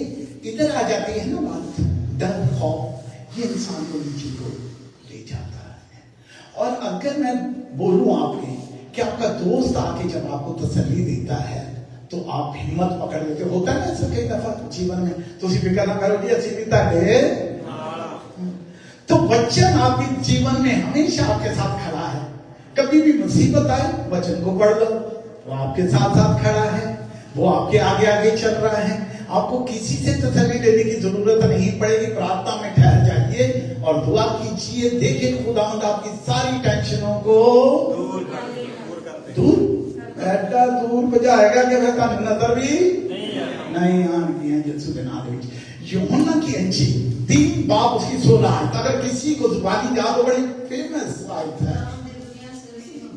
इधर आ जाती है ना बात, डर खौफ, ये इंसान को नीचे को ले जाता है। और अगर मैं बोलूं आपके कि आपका दोस्त आके जब आपको तसल्ली देता है तो आप हिम्मत पकड़ लेते, होता है ना ऐसा कई दफा जीवन में, तो उसी फिक्र ना करो जी ऐसी बीता है। तो वचन आपके जीवन में हमेशा आपके साथ खड़ा है। कभी भी मुसीबत आए वचन को पढ़ लो, वो आपके साथ साथ खड़ा है, वो आपके आगे आगे चल रहा है। आपको किसी से तसल्ली लेने की जरूरत नहीं पड़ेगी। प्रार्थना में ठहर जाइए और दुआ कीजिए, देखिए खुदावंद आपकी सारी टेंशनों को दूर ऐसा दूर बजाएगा कि वह नजर भी नहीं आनी है। यीशु के नाम में यूहन्ना की इंजील 3 बाब उसकी 16 आयत, अगर किसी को जुबानी याद हो, बड़ी फेमस आयत है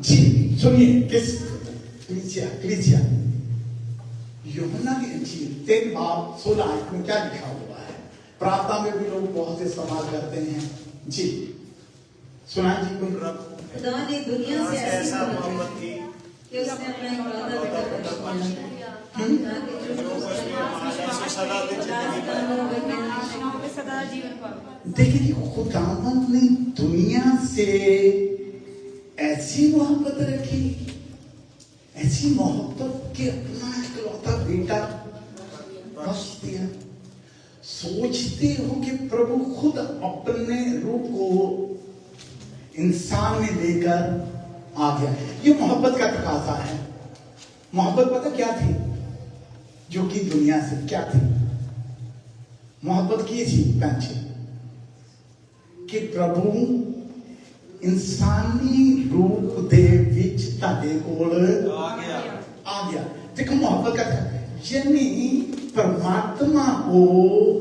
जी। सुनिए किस क्लीसिया यूहन्ना की इंजील 3 बाब 16 आयत में क्या लिखा हुआ है। प्रार्थना में भी लोग बहुत इस्तेमाल करते हैं जी। सुनाए जी कोई। खुदा ने दुनिया से ऐसी मोहब्बत की कि उसने अपना इकलौता बेटा बख्श दिया ताकि जो सदा दिन जिंदगी पाए। सदा जीवन पावे। देखिए कि खुदावंद ने दुनिया से ऐसी मोहब्बत रखी, ऐसी मोहब्बत कि अपना इकलौता बेटा बख्श दिया। सोचते हो कि प्रभु खुद अपने रूप को इंसान में लेकर आ गया। ये मोहब्बत का तकाजा है। मोहब्बत पता क्या थी? जो कि दुनिया से क्या थी? मोहब्बत की थी पहचे कि प्रभु इंसानी रूप दे विच ताडे कोल आ गया। देखो मोहब्बत का यानी परमात्मा को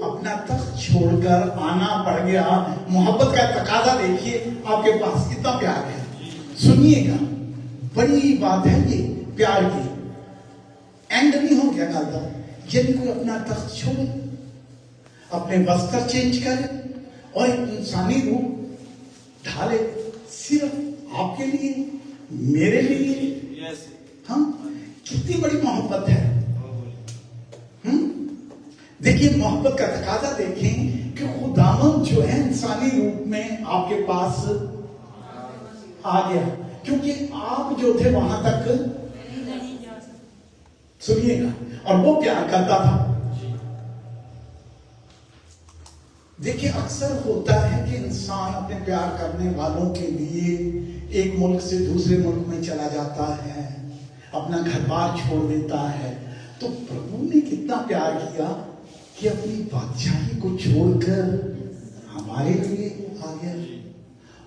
अपना तख्त छोड़कर आना पड़ गया। मोहब्बत का तकाजा देखिए, आपके पास कितना प्यार है। सुनिएगा, बड़ी बात है ये प्यार की। एंड नहीं हो गया गाता। यदि कोई अपना तख्त छोड़े, अपने वस्त्र चेंज करे और एक इंसानी रूप ढाले, सिर्फ आपके लिए, मेरे लिए, यस हम कितनी बड़ी मोहब्बत है। देखिए मोहब्बत का तकाजा देखें कि खुदावंद जो है इंसानी रूप में आपके पास आ गया, क्योंकि आप जो थे वहां तक सुनिएगा, और वो प्यार करता था। देखिए अक्सर होता है कि इंसान अपने प्यार करने वालों के लिए एक मुल्क से दूसरे मुल्क में चला जाता है, अपना घर बार छोड़ देता है। तो प्रभु ने कितना प्यार किया कि अपनी बादशाही को छोड़कर हमारे लिए आ गया।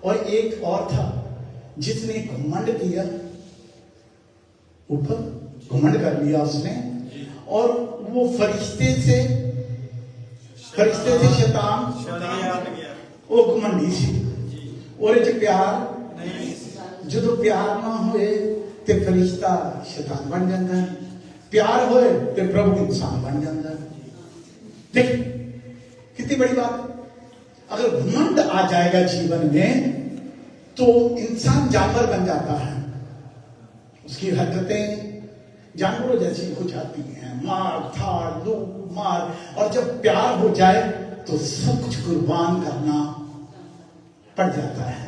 और एक और था जिसने घमंड किया, ऊपर घमंड कर लिया उसने, और वो फरिश्ते से शैतान वो घमंडी सी। और जो प्यार जो प्यार ना होए ते फरिश्ता शैतान बन जाता है, प्यार होए ते प्रभु इंसान बन जाता है। देखिए कितनी बड़ी बात। अगर घमंड आ जाएगा जीवन में तो इंसान जानवर बन जाता है। उसकी हरकतें जानवरों जैसी हो जाती हैं, मार धाड़ लूट मार। और जब प्यार हो जाए तो सब कुछ कुर्बान करना पड़ जाता है।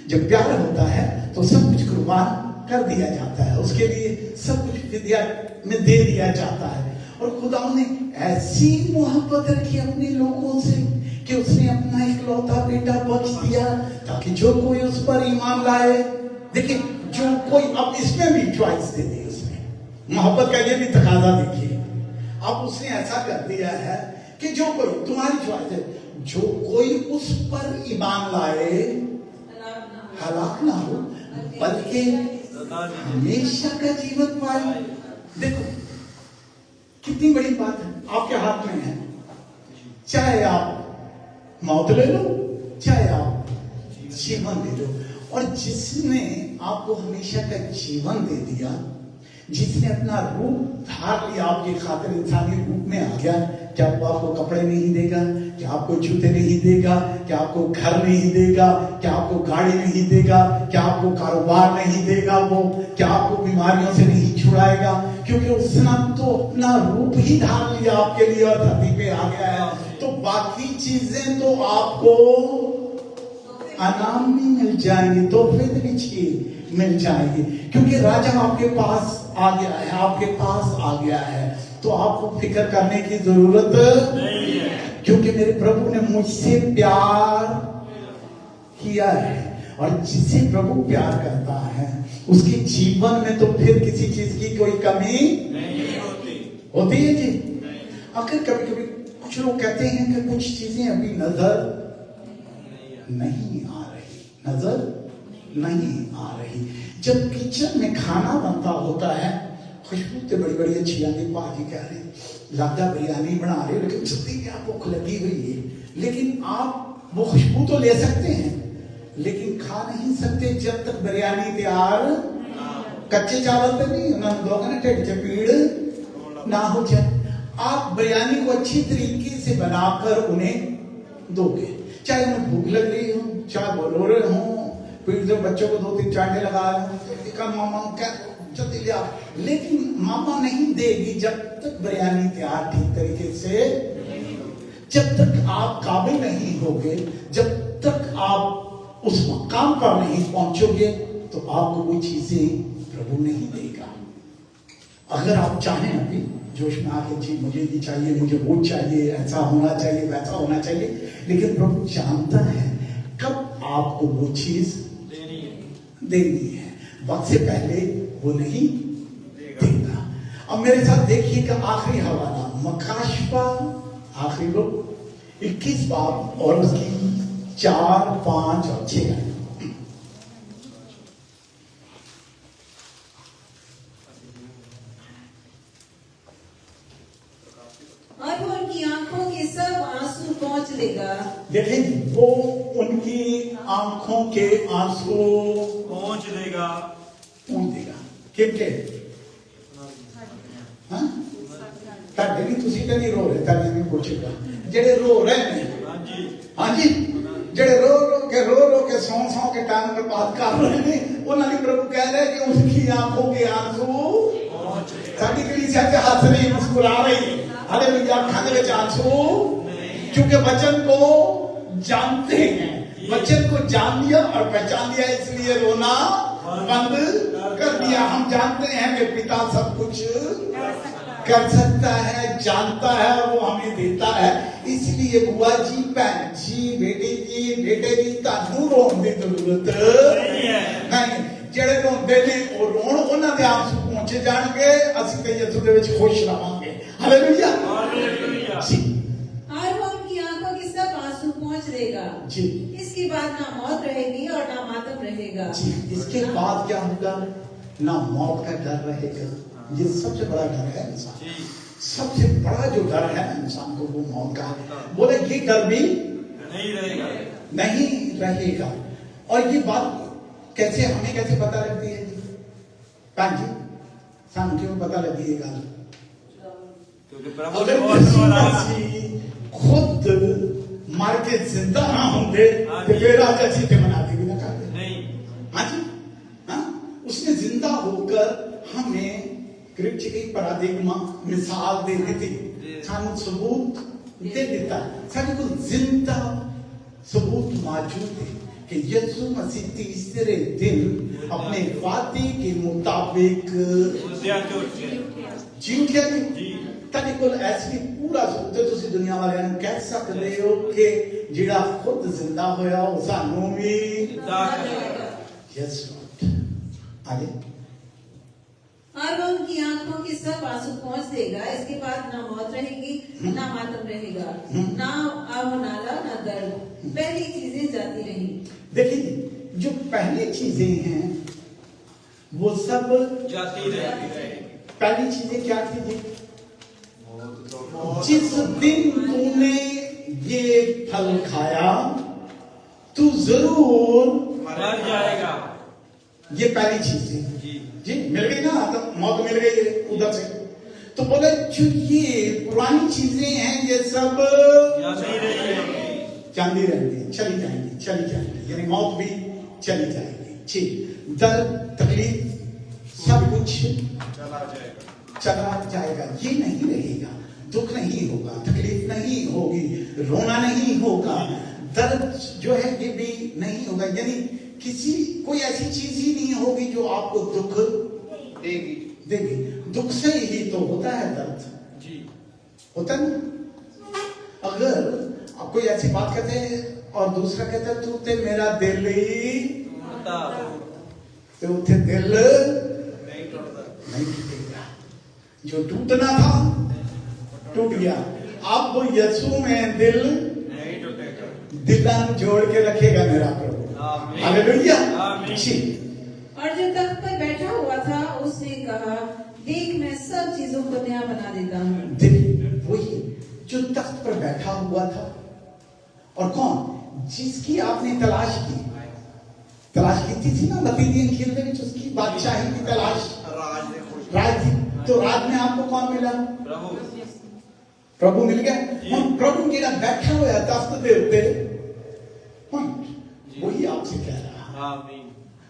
जब प्यार होता है तो सब कुछ कुर्बान कर दिया जाता है, उसके लिए सब कुछ फिदिया में दे दिया जाता है। और खुदा ने ऐसी मोहब्बत रखी अपने लोगों से कि उसने अपना इकलौता बेटा बख्श दिया ताकि जो कोई उस पर ईमान लाए। देखिए जो कोई, अब इसमें भी चॉइस दे दी उसने। मोहब्बत का ये भी तकाजा देखिए, अब उसने ऐसा कर दिया है कि जो कोई, तुम्हारी चॉइस है, जो कोई उस पर ईमान लाए हलाक ना हो बल्कि हमेशा का जीवन पाए। देखो कितनी बड़ी बात है, आपके हाथ में है। चाहे आप मौत ले लो, चाहे आप जीवन दे दो। और जिसने आपको हमेशा का जीवन दे दिया, जिसने अपना रूप धार लिया, आपकी खातिर इंसानी रूप में आ गया, क्या वो आपको कपड़े नहीं देगा? क्या आपको जूते नहीं देगा? क्या आपको घर नहीं देगा? क्या आपको गाड़ी नहीं देगा? क्या आपको कारोबार नहीं देगा? वो क्या आपको बीमारियों से नहीं छुड़ाएगा? क्योंकि उसने तो अपना रूप ही धार लिया आपके लिए और धरती पे आ गया है। तो बाकी चीजें तो आपको अनाम में मिल जाएंगी, तोहफे नीचे मिल जाएंगे, क्योंकि राजा आपके पास आ गया है, आपके पास आ गया है। तो आपको फिक्र करने की जरूरत नहीं है, क्योंकि मेरे प्रभु ने मुझसे प्यार किया है। और जिससे प्रभु प्यार करता है उसके जीवन में तो फिर किसी चीज की कोई कमी नहीं होती है जी। आखिर कभी कभी कुछ लोग कहते हैं कि कुछ चीजें अभी नजर नहीं आ रही, नजर नहीं आ रही। जब किचन में खाना बनता होता है, खुशबू तो बड़ी बड़ी अच्छी आती, पाजी कह रहे लादा बिरयानी बना रहे हो, लेकिन सत्ती की आपको भूख लगी हुई है। लेकिन आप वो खुशबू तो ले सकते हैं, लेकिन खा नहीं सकते जब तक बिरयानी तैयार। कच्चे चावल तो नहीं उन्होंने दोगे ना, ढिड च पीड़ ना हो जाए। आप बिरयानी को अच्छी तरीके से बनाकर उन्हें दोगे, चाहे उन्हें भूख लग रही हो, चाहे वो रो रहे हो, फिर जो बच्चों को 2-3 चांटे लगा देखा मामा क्या जल्दी ले आ, लेकिन मामा नहीं देगी जब तक बिरयानी तैयार ठीक तरीके से, जब तक आप काबिल नहीं होगे, जब तक आप उस मकाम पर नहीं पहुंचोगे तो आपको वो चीजें प्रभु नहीं देगा। अगर आप चाहें अभी जोश में आके जी मुझे ये चाहिए, मुझे वो चाहिए, ऐसा होना चाहिए, वैसा होना चाहिए, लेकिन प्रभु जानता है कब आपको वो चीज देनी है, वक्त से पहले वो नहीं देगा। अब मेरे साथ देखिएगा आखिरी हवाला मकाशफा, आखिरी लोग 21 बाब और उसकी 4, 5 और 6 आए। और वो उनकी आंखों के सब आंसू पहुंच लेगा। देखें वो उनकी आंखों के आंसू पहुंच देगा। किनके हाँ ताड़े भी तुसी तो नहीं रो रहे, ताड़े में पूछेगा जेड़े रो रहे हैं, हाँ जी जेड़े रो के सौ के टाइम में बात कर रहे हैं, उन्होंने प्रभु कह रहे हैं कि उनकी आंखों के आंसू साड़ी कलीसिया से हंस रही, मुस्कुरा रही, हालेलुया, आंखों के आंसू, क्योंकि वचन को जानते हैं, वचन को जान लिया और पहचान लिया, इसलिए रोना बंद कर दिया। हम जानते हैं कि पिता सब कुछ कर सकता है, जानता है, वो हमें देता है, इसलिए बुआ जी, भैन जी, बेटे जी तानू रोन की जरूरत नहीं। ਜਿਹੜੇ ਰੋਂਦੇ ਨੇ ਉਹ ਰੋਣ, ਉਹਨਾਂ ਦੇ ਆਂਸੂ ਪਹੁੰਚੇ ਜਾਣਗੇ, ਅਸੀਂ ਤੇ ਯਿਸੂ ਦੇ ਵਿੱਚ ਖੁਸ਼ ਰਵਾਂਗੇ। ਹਾਲੇਲੂया जी। और वो उनकी आंखों के सब आंसू पहुंच देगा जी। इसके बाद ना मौत रहेगी और ना मातम रहेगा जी। इसके बाद क्या होगा? ना मौत का डर रहेगा। ये सबसे बड़ा डर है इंसान, सबसे बड़ा जो डर है इंसान को वो मौत का है। बोले ये डर भी नहीं रहेगा। और ये बात कैसे हमें कैसे पता लगती है जी? भैन जी सानू क्यों पता लगी ये गल? अगर यीशु मसीह खुद मर के जिंदा ना होंगे तो फिर आज ऐसी ते मनाते भी ना करते। हाँ जी, हाँ, उसने जिंदा होकर हमें कृष्ण पैराडिग्मा मिसाल दे दी, सानू सबूत दे दिता, साडे कोल जिंदा सबूत मौजूद है कि यीशु मसीह तीसरे दिन अपने वादे के मुताबिक जी उठिया जी। ताकि कोल ऐसी पूरा सुनते तुसी दुनिया वाले ने कह सकते हो कि जिहड़ा खुद जिंदा होया वो सानू भी यस आगे। और वो उनकी आंखों के सब आंसू पहुंच देगा। इसके बाद ना मौत रहेगी ना मातम रहेगा, ना आवनाला ना दर्द, पहली चीजें जाती रही। देखिए जो पहली चीजें हैं वो सब जाती रहेगी। पहली चीजें क्या थी जी? जिस दिन तूने ये फल खाया तू जरूर मर जाएगा। ये पहली चीज थी जी। मिल गई ना, तो मौत मिल गई उधर से। तो बोले जो ये पुरानी चीजें हैं ये सब चलती रहेंगी, चली जाएंगी, यानी मौत भी चली जाएगी। ठीक, दर्द तकलीफ सब कुछ चला जाएगा, ये नहीं रहेगा, दुख नहीं होगा, तकलीफ नहीं होगी, रोना नहीं होगा, दर्द जो है ये भी नहीं होगा, यानी कोई ऐसी चीज ही नहीं होगी जो आपको दुख देगी। दुख से ही तो होता है दर्द जी, होता है ना। अगर आप कोई ऐसी बात कहते हैं और दूसरा कहता है तू ते मेरा दिल ही तो उठे दिल नहीं टूटेगा, जो टूटना था टूट गया। अब वो यीशु में दिल दिला जोड़ के रखेगा मेरा प्रभु। हालेलुया। और जो तख्त पर बैठा हुआ था उसने कहा देख मैं सब चीजों को नया बना देता हूँ। वही जो तख्त पर बैठा हुआ था, और कौन? जिसकी आपने तलाश की थी ना नबीन खेल में, उसकी बादशाही की तलाश, राज थी। तो राज में आपको कौन मिला? प्रभु मिल गया। हम प्रभु के बैठा हुआ तख्त दे उत्ते वही आपसे कह रहा आमीन।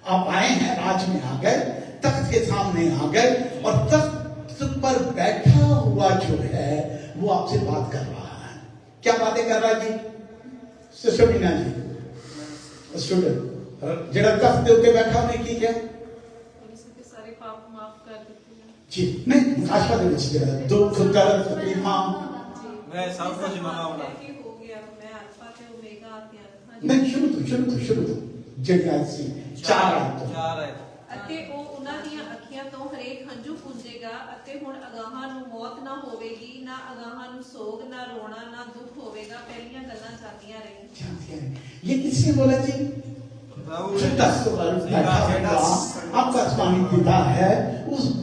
आप आए हैं, राज में आ गए, तख्त के सामने आ गए, और तख्त पर बैठा हुआ जो है वो आपसे बात कर रहा है। क्या बातें कर रहा है जी? सिस्टर मीना जी, स्टूडेंट जरा तख्त के ऊपर बैठा होने की क्या उसके सारे पाप माफ कर देते हैं। जी नहीं, आशा दे दीजिएगा, दुख दर्द तकलीफां मैं सब कुछ मनाऊंगा। हो गया, मैं अल्फा से ओमेगा आत्या। नहीं, शुरू तो ਜਿਹੜੀ ਅੱਜ ਸੀ 4 ਆਇਤ ਤੋਂ। चार है। ਅਤੇ ਉਹ ਉਹਨਾਂ ਦੀਆਂ ਅੱਖੀਆਂ ਤੋਂ ਹਰੇਕ ਹੰਝੂ ਪੂੰਝੇਗਾ ਅਤੇ ਹੁਣ ਅਗਾਹਾਂ ਨੂੰ ਮੌਤ ਨਾ ਹੋਵੇਗੀ, ਨਾ ਅਗਾਹਾਂ ਨੂੰ ਸੋਗ, ਨਾ ਰੋਣਾ, ਨਾ ਦੁੱਖ ਹੋਵੇਗਾ, ਪਹਿਲੀਆਂ ਗੱਲਾਂ ਜਾਂਦੀਆਂ ਰਹੀਆਂ। जानते हैं ये किसने बोला जी? प्रभु जो ने तख्त पर बैठा हुआ आपका आसमानी पिता है,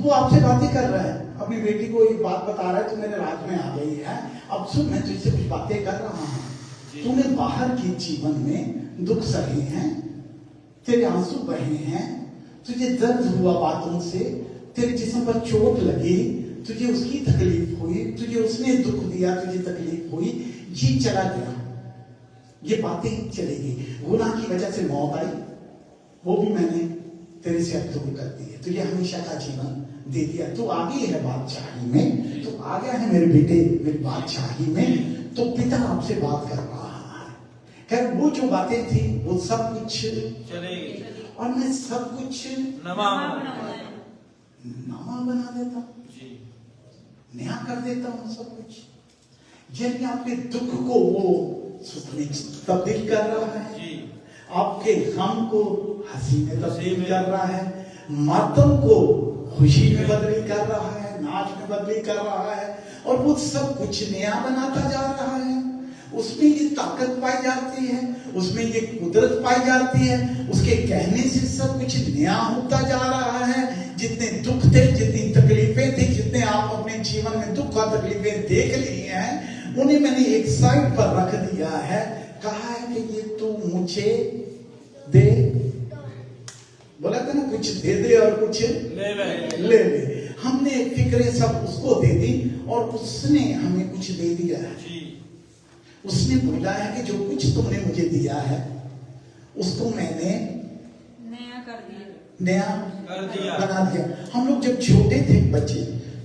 वो आपसे बातें कर रहा है। अपनी बेटी को एक बात बता रहा है, तू मेरे राज में आ गई है, अब सुन, मैं तुझसे कुछ बातें कर रहा हूँ। तूने बाहर के जीवन में दुख सहे हैं, तेरे आंसू बहे हैं, तुझे दर्द हुआ बातों से, तेरे जिस्म पर चोट लगी, तुझे उसकी तकलीफ हुई, तुझे उसने दुख दिया, तुझे तकलीफ हुई, ये चला गया, ये बातें चलेगी। गुनाह की वजह से मौत आई, वो भी मैंने तेरे से अब दूर कर दी है, तुझे हमेशा का जीवन दे दिया, तू आ गई है बादशाही में, तू आ गया है मेरे बेटे मेरी बादशाही में, तो पिता आपसे बात कर रहा है। खैर वो जो बातें थी वो सब कुछ चलेगी और मैं सब कुछ नमा नवा बना देता हूँ, जी। नया कर देता हूँ सब कुछ। यानी आपके दुख को वो सुख में तब्दील कर रहा है, जी। आपके गम को हंसी में तब्दील कर रहा है, मातम को खुशी में बदली कर रहा है, नाच में बदली कर रहा है, और वो सब कुछ नया बनाता जा रहा है। उसमें ये ताकत पाई जाती है, उसमें ये कुदरत पाई जाती है, उसके कहने से सब कुछ नया होता जा रहा है। जितने दुख थे, जितनी तकलीफें थी, जितने आप अपने जीवन में दुख और तकलीफें देख ली हैं, उन्हें मैंने एक साइड पर रख दिया है, कहा है कि ये तू मुझे दे, बोला था ना कुछ दे दे और कुछ ले ले। हमने फिक्रें सब उसको दे दी और उसने हमें कुछ दे दिया है। जी। उसने बोला है कि जो कुछ तुमने मुझे दिया है उसको मैंने नया कर दिया। नया कर दिया। बना दिया। हम लोग जब छोटे थे बच्चे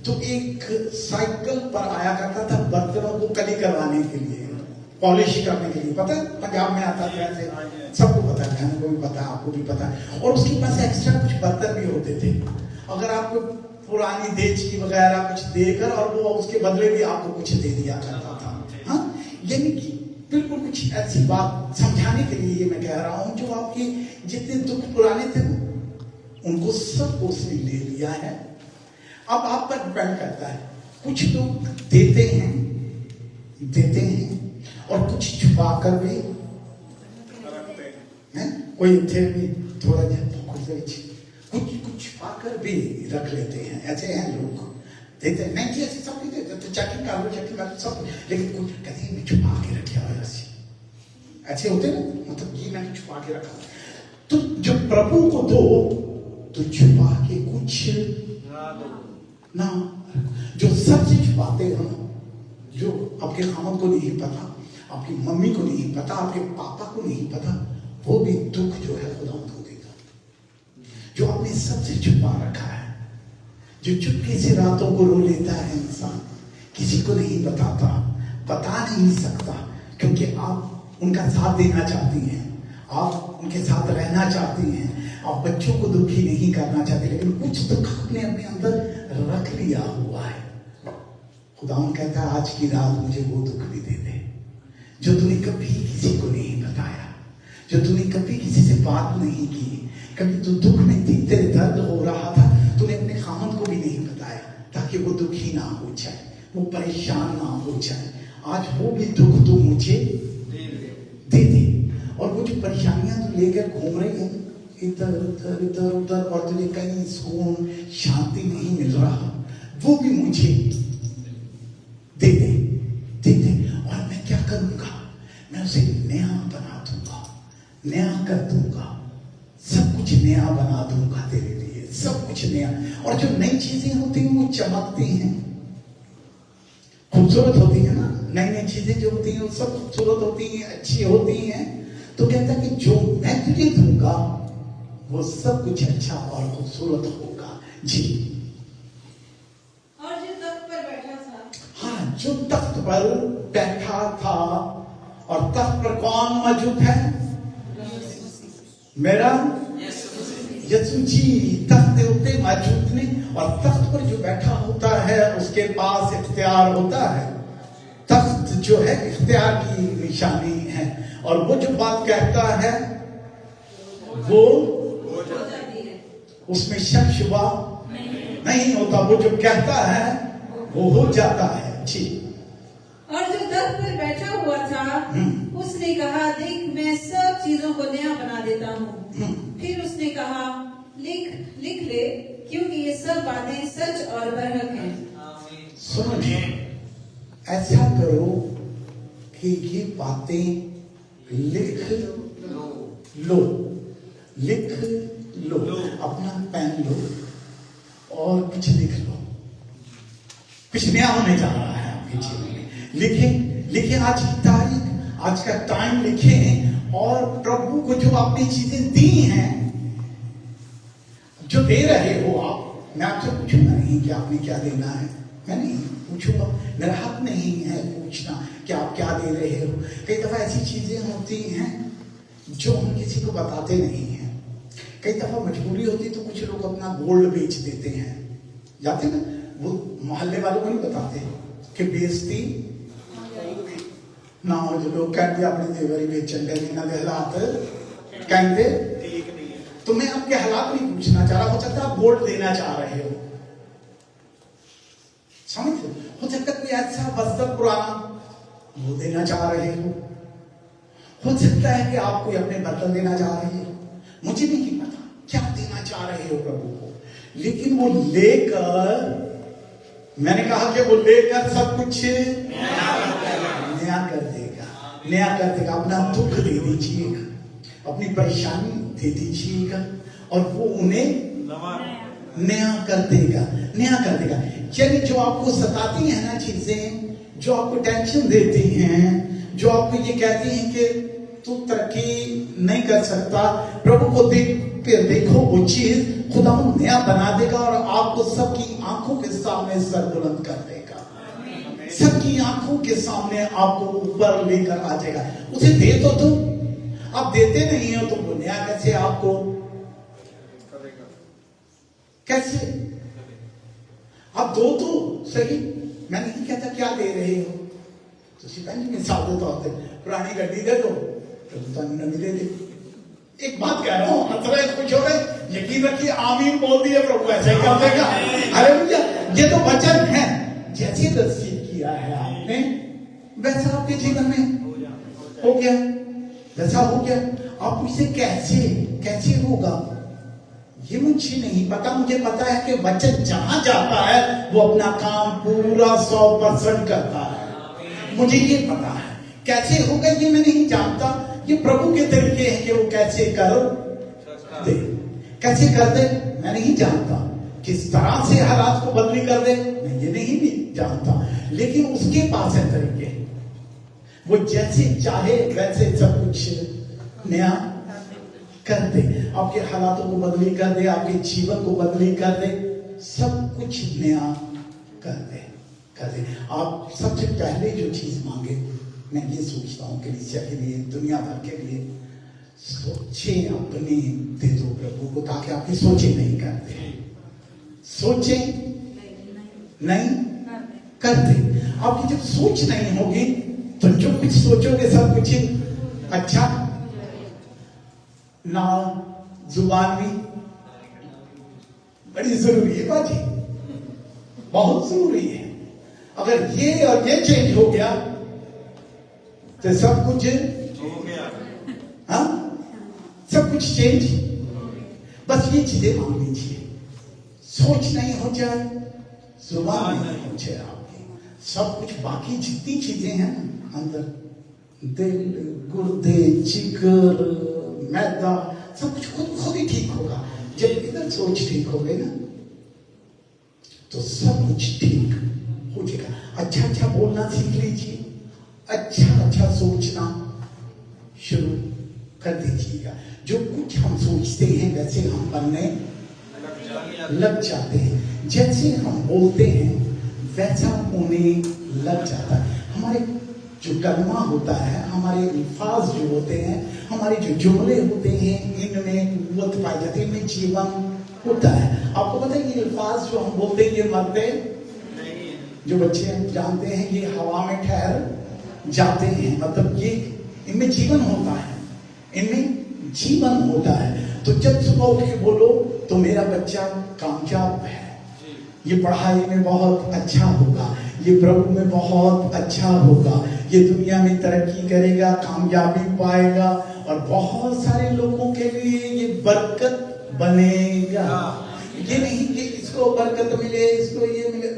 तो एक साइकिल पर आया करता था बर्तनों को कली करवाने के लिए, पॉलिश करने के लिए, पता है पंजाब में आता था ऐसे, सबको पता है, हमको भी पता है, आपको भी पता है। और उसके पास एक्स्ट्रा कुछ बर्तन भी होते थे, अगर आपको पुरानी देचकी वगैरह कुछ देकर और वो उसके बदले भी आपको कुछ दे दिया करता था। हाँ, यानी कि बिल्कुल कुछ ऐसी बात समझाने के लिए ये मैं कह रहा हूं, जो आपके जितने दुख पुराने थे उनको सब उसने ले लिया है। अब आप पर डिपेंड करता है, कुछ लोग देते हैं और कुछ छुपा कर भी हैं, कोई थे भी थोड़ा कुछ छुपा कर भी रख लेते हैं। ऐसे हैं लोग, देते नहीं कि ऐसे सब कुछ देते तो चेकिंग कर लो, चेकिंग कर लो सब, लेकिन कुछ कहते हैं छुपा के रखे हुए ऐसे होते ना, मतलब ये मैंने छुपा के रखा। तो जब प्रभु को दो तो छुपा के कुछ ना, जो सबसे छुपाते हो, जो आपके खामद को नहीं पता, आपकी मम्मी को नहीं पता, आपके पापा को नहीं पता, वो भी दुख जो है खुदा को देगा। जो आपने सबसे छुपा रखा है, जो चुपके से रातों को रो लेता है इंसान, किसी को नहीं बताता, बता नहीं सकता, क्योंकि आप उनका साथ देना चाहती हैं, आप उनके साथ रहना चाहती हैं, आप बच्चों को दुखी नहीं करना चाहते, लेकिन कुछ दुख आपने अपने अंदर रख लिया हुआ है। खुदावन कहता है आज की रात मुझे वो दुख भी दे दे जो तूने कभी किसी को नहीं बताया, जो तूने कभी किसी से बात नहीं की, कभी तू दुख में थी, तेरे दर्द हो रहा था, तूने अपने खामद को भी नहीं बताया, ताकि वो दुखी ना हो जाए, वो परेशान ना हो जाए। आज वो भी दुख तू मुझे दे दे, और वो जो परेशानियां तू लेकर घूम रही है इधर उधर इधर उधर, और तुझे कहीं सुकून शांति नहीं मिल रहा, वो भी मुझे दे दे, दे दे। और मैं क्या करूंगा, मैं उसे नया बना दूंगा, नया कर दूंगा, सब कुछ नया बना दूंगा तेरे लिए, सब कुछ नया। और जो नई चीजें होती हैं वो चमकती हैं, खूबसूरत होती है ना, नई नई चीजें जो होती हैं वो सब खूबसूरत होती हैं, अच्छी होती हैं। तो कहता कि जो मैं तुझे दूंगा वो सब कुछ अच्छा और खूबसूरत होगा। जी और जो तख्त पर बैठा था, हाँ, जो तख्त पर बैठा था, और तख्त पर कौन मौजूद है? मेरा यीशु जी तख्त के ऊपर मौजूद नहीं, और तख्त पर जो बैठा होता है उसके पास इख्तियार होता है। तख्त जो है इख्तियार की निशानी है, और वो जो बात कहता है वो हो जाती है। उसमें शक शुबा नहीं होता। वो जो कहता है वो हो जाता है। जी और जो तख्त पर बैठा हुआ था उसने कहा, देख मैं सब चीजों को नया बना देता हूँ। फिर उसने कहा, लिख ले, क्योंकि ये सब बातें सच और बरहक हैं। सुनो जी, ऐसा करो कि ये बातें लिख लो, लिख लो, अपना पेन लो और कुछ लिख लो। कुछ नया होने जा रहा है आपके जीवन में। लिखें आज की तारीख, आज का टाइम लिखें, और प्रभु को जो आपने चीजें दी हैं, जो दे रहे हो आप, मैं आपसे पूछूंगा नहीं कि आपने क्या देना है, मैं नहीं पूछूंगा, मेरा हक नहीं है पूछना कि आप क्या दे रहे हो। कई दफा ऐसी चीजें होती हैं जो हम किसी को बताते नहीं हैं। कई दफा मजबूरी होती तो कुछ लोग अपना गोल्ड बेच देते हैं, जाते ना, वो मोहल्ले वालों को नहीं बताते कि बेचती ना हो। जो लोग कहते अपने देवरी बेचन दे ना दे हालात कहते ठीक नहीं है। तो मैं आपके हालात नहीं पूछना चाह रहा, हो सकता है आप गोल्ड देना चाह रहे हो, समझ लो। हो सकता है कोई ऐसा वस्त्र पुराना वो देना चाह रहे हो सकता है कि आप कोई अपने बर्तन देना चाह रहे हो, मुझे नहीं पता क्या देना चाह रहे हो प्रभु को, लेकिन वो लेकर, मैंने कहा कि वो लेकर सब कुछ नया कर देगा, नया कर देगा। अपना दुख दे दीजिएगा, अपनी परेशानी दे दीजिएगा, और वो उन्हें नया कर देगा, नया कर देगा। यानी जो आपको सताती है ना चीजें, जो आपको टेंशन देती हैं, जो आपको ये कहती हैं कि तू तरक्की नहीं कर सकता, प्रभु को देख के देखो वो चीज खुदा नया बना देगा, और आपको सबकी आंखों के सामने सर बुलंद कर देगा, सबकी आंखों के सामने आपको ऊपर लेकर आ जाएगा। उसे दे तो तुम, आप देते नहीं हो तो वो नया कैसे आपको, कैसे आप दो तो सही। मैं नहीं कहता क्या दे रहे हो, तो सिपाही मिसाल देता होते, पुरानी गड्डी दे दो तो नवी दे दे। एक बात कह रहा हूं, हंस रहे कुछ हो रहे, यकीन रखिए आमीन बोल दिए प्रभु ऐसा ही कर देगा। अरे भैया ये तो वचन है, जैसे रिसीव किया है आपने वैसा आपके जीवन में हो गया, वैसा हो गया। आप इसे कैसे होगा ये मुझे नहीं पता, मुझे पता है कि वचन जहां जाता है वो अपना काम पूरा 100% करता है, मुझे ये पता है। कैसे होगा ये मैं नहीं जानता, ये प्रभु के तरीके हैं कि वो कैसे कर दे, कैसे कर दे मैं नहीं जानता, किस तरह से हालात को बदली कर दे मैं ये नहीं भी जानता, लेकिन उसके पास है तरीके, वो जैसे चाहे वैसे सब कुछ नया कर दे, आपके हालातों को बदली कर दे, आपके जीवन को बदली कर दे, सब कुछ नया कर दे। आप सबसे पहले जो चीज मांगे, मैं ये सोचता हूँ कलीसिया के लिए, दुनिया भर के लिए, सोचे अपने दे दो प्रभु को, ताकि आपकी सोचे नहीं करते, सोचे नहीं करते। आपकी जब सोच नहीं होगी तो जो कुछ सोचोगे सब कुछ अच्छा ना। जुबान भी बड़ी जरूरी है बाजी, बहुत जरूरी है। अगर ये और ये चेंज हो गया तो सब कुछ हो गया, हाँ सब कुछ चेंज। बस ये चीजें मान लीजिए, सोच नहीं हो जाए, जुबान नहीं हो जाए आपकी, सब कुछ बाकी जितनी चीजें हैं अंदर, दिल, गुर्दे, जिगर, मैदा, सब कुछ खुद ही ठीक होगा। जब इधर सोच ठीक हो गई ना तो सब कुछ ठीक हो जाएगा। अच्छा बोलना सीख लीजिए, अच्छा सोचना शुरू कर दीजिएगा। जो कुछ हम सोचते हैं वैसे हम बनने लग जाते हैं, जैसे हम बोलते हैं वैसा होने लग जाता है। हमारे जो कलमा होता है, हमारे अल्फाज जो होते हैं, हमारे जो जुमले होते हैं, इनमें कुव्वत पाई जाती है, इनमें जीवन होता है। आपको पता है ये अल्फाज जो हम बोलते हैं ये मरते नहीं है। जो बच्चे हम जानते हैं ये हवा में ठहर जाते हैं, मतलब ये इनमें जीवन होता है, इनमें जीवन होता है। तो जब सुबह उठ के बोलो तो मेरा बच्चा कामयाब है, ये पढ़ाई में बहुत अच्छा होगा, ये प्रभु में बहुत अच्छा होगा, ये दुनिया में तरक्की करेगा, कामयाबी पाएगा और बहुत सारे लोगों के लिए ये बरकत बनेगा। ये नहीं कि इसको बरकत मिले, इसको ये मिले,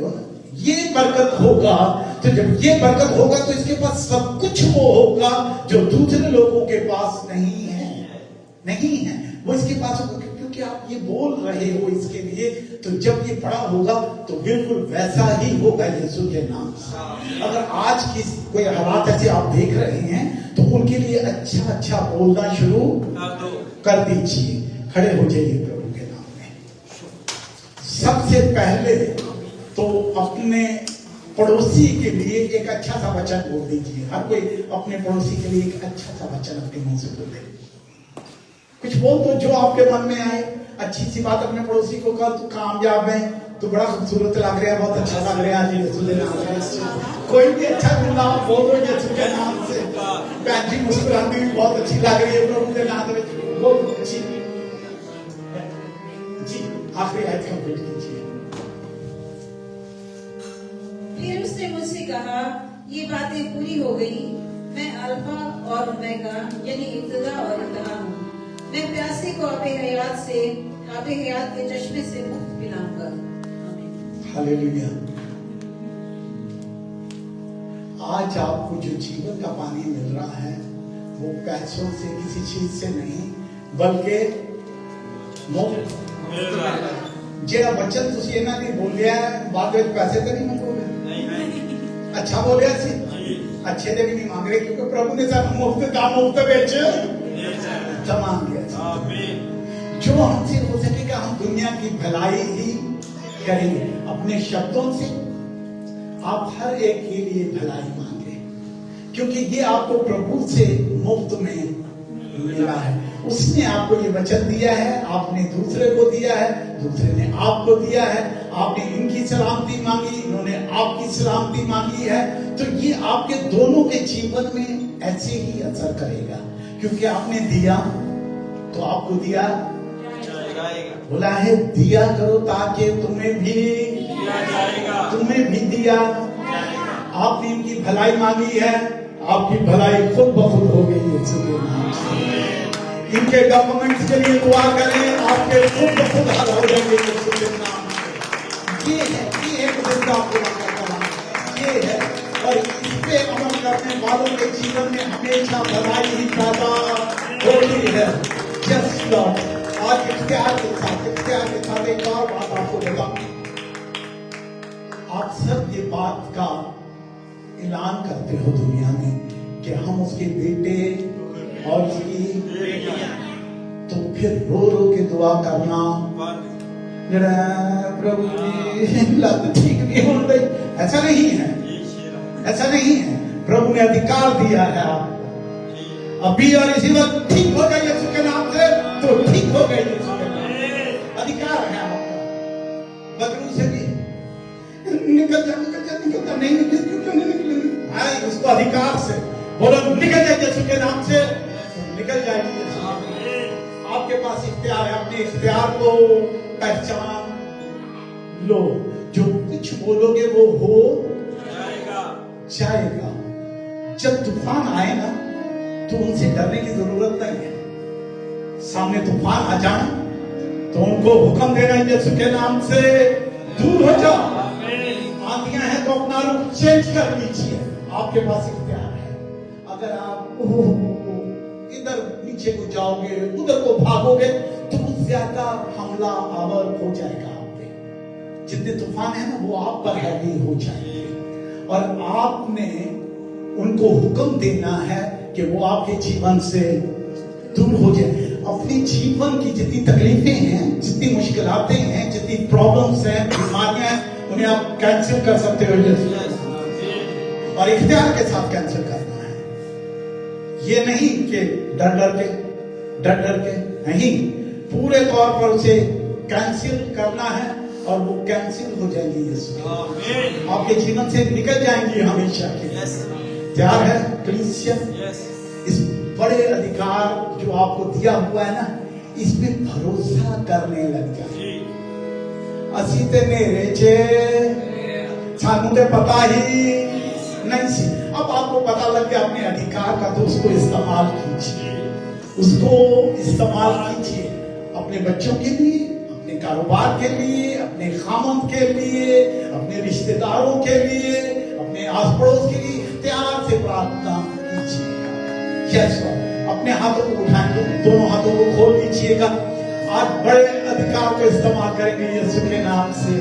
ये बरकत होगा। तो जब ये बरकत होगा तो इसके पास सब कुछ वो होगा जो दूसरे लोगों के पास नहीं है, नहीं है वो इसके पास होगा, क्योंकि आप ये बोल रहे हो इसके लिए। तो जब ये बड़ा होगा तो बिल्कुल वैसा ही होगा यीशु के नाम से। अगर आज की कोई हालात ऐसे आप देख रहे हैं तो उनके लिए अच्छा अच्छा बोलना शुरू कर दीजिए, खड़े हो जाइए प्रभु के नाम में। सबसे पहले तो अपने पड़ोसी के लिए एक अच्छा सा वचन बोल दीजिए। हर कोई अपने पड़ोसी के लिए एक अच्छा सा वचन अपने मुंह से बोले, कुछ बोल तो जो आपके मन में आए, अच्छी सी बात अपने पड़ोसी को कहा तू कामयाब है, तू बड़ा खूबसूरत लग रहा है, बहुत अच्छा लग रहा है यीशु के नाम से। कोई भी अच्छा गुना बोलो यीशु के नाम से। बहन जी मुस्कुराती हुई बहुत अच्छी लग रही है प्रभु के नाम में, बहुत अच्छी। जी आखिरी आयत कंप्लीट कीजिए। फिर उसने मुझसे कहा ये बातें पूरी हो गई, मैं अल्फा और ओमेगा यानी इब्तिदा और इंतहा हूँ। मैं प्यासे को आपे हयात के चश्मे से मुफ्त पिलाऊंगा। आमीन। हालेलुया। आज आपको जो जीवन का पानी मिल रहा है वो पैसों से, किसी चीज से नहीं, बल्कि मुफ्त मिल रहा है। जेड़ा वचन तुसी इन्हां ने बोलिया है, बाद में पैसे तो नहीं मंगोगे? नहीं अच्छा बोलिया सी, जी। अच्छे दे भी नहीं मांग रहे, क्योंकि प्रभु ने सानू मुफ्त का मुफ्त बेच तमाम किया। आमीन। जो हमसे हो सकेगा हम दुनिया की भलाई ही करेंगे। अपने शब्दों से आप हर एक के लिए भलाई मांगे, क्योंकि ये आपको प्रभु से मुफ्त में मिला है। उसने आपको ये वचन दिया है, आपने दूसरे को दिया है, दूसरे ने आपको दिया है। आपने इनकी सलामती मांगी, इन्होंने आपकी सलामती मांगी है। तो ये आपके दोनों के जीवन में ऐसे ही असर करेगा, क्योंकि आपने दिया तो आपको दिया जाएगा। बोला है दिया करो ताकि तुम्हें भी दिया जाएगा। तुम्हें भी दिया। आपने इनकी भलाई मांगी है, आपकी भलाई खुद ब खुद हो गई है यीशु के नाम से। इनके डॉक्यूमेंट्स के लिए दुआ करें, आपके खुद ब खुद हल हो जाएंगे यीशु के नाम से। ये है खुदा आपको ये है, और इस पे अमल करने वालों के जीवन में हमेशा भलाई ही पैदा होती है। Yes Lord. आज इख्तियार के साथ एक और बात आपको बताऊं। आप सब ये बात का ऐलान करते हो दुनिया में कि हम उसके बेटे और उसकी, तो फिर रो रो के दुआ करना, प्रभु जी लत ठीक नहीं हो रही, ऐसा नहीं है, ऐसा नहीं है। प्रभु ने अधिकार दिया है आप अभी और इसी वक्त ठीक हो गए यीशु के नाम से, तो ठीक हो गए यीशु के नाम से। अधिकार है आपका। बदलू से भी निकल जा नहीं निकल, क्यों नहीं निकलेंगे? भाई उसको अधिकार से बोलो निकल जाए यीशु के नाम से, निकल जाएगी यीशु। आपके पास इख्तियार है, अपने इख्तियार को पहचान लो। जो कुछ बोलोगे वो हो जाएगा। जब तूफान आए ना तो उनसे डरने की जरूरत नहीं है। सामने तूफान आ जाए तो उनको हुक्म देना यीशु के नाम से दूर हो जाओ। आंधियां हैं तो अपना रुख चेंज कर लीजिए, आपके पास इख्तियार है। अगर आप इधर नीचे को जाओगे, उधर को भागोगे तो कुछ ज्यादा हमला आवर हो जाएगा आप पे। जितने तूफान है ना वो आप पर हैवी हो जाएंगे, और आपने उनको हुक्म देना है कि वो आपके जीवन से दूर हो जाए। अपनी जीवन की जितनी तकलीफें हैं, जितनी मुश्किलातें हैं, जितनी प्रॉब्लम्स हैं, बीमारियां हैं, उन्हें आप कैंसिल कर सकते हो यीशु। और इख्तियार के साथ कैंसिल करना है, ये नहीं कि डर डर के नहीं, पूरे तौर पर उसे कैंसिल करना है और वो कैंसिल हो जाएंगी यीशु। आपके जीवन से निकल जाएंगी हमेशा के लिए। तैयार है क्रिश्चियन? इस बड़े अधिकार जो आपको दिया हुआ है ना, इस पे भरोसा करने लग जाए। असी ते मेरे चे सानू ते पता ही नहीं सी, अब आपको पता लग गया अपने अधिकार का, तो उसको इस्तेमाल कीजिए, उसको इस्तेमाल कीजिए अपने बच्चों के लिए, अपने कारोबार के लिए, अपने खामद के लिए, अपने रिश्तेदारों के लिए, अपने आस पड़ोस के लिए इख्तियार से प्रार्थना कीजिए। यस, अपने हाथों को उठाएंगे, दोनों हाथों को खोल दीजिएगा। आज बड़े अधिकार का इस्तेमाल करेंगे यीशु के नाम से।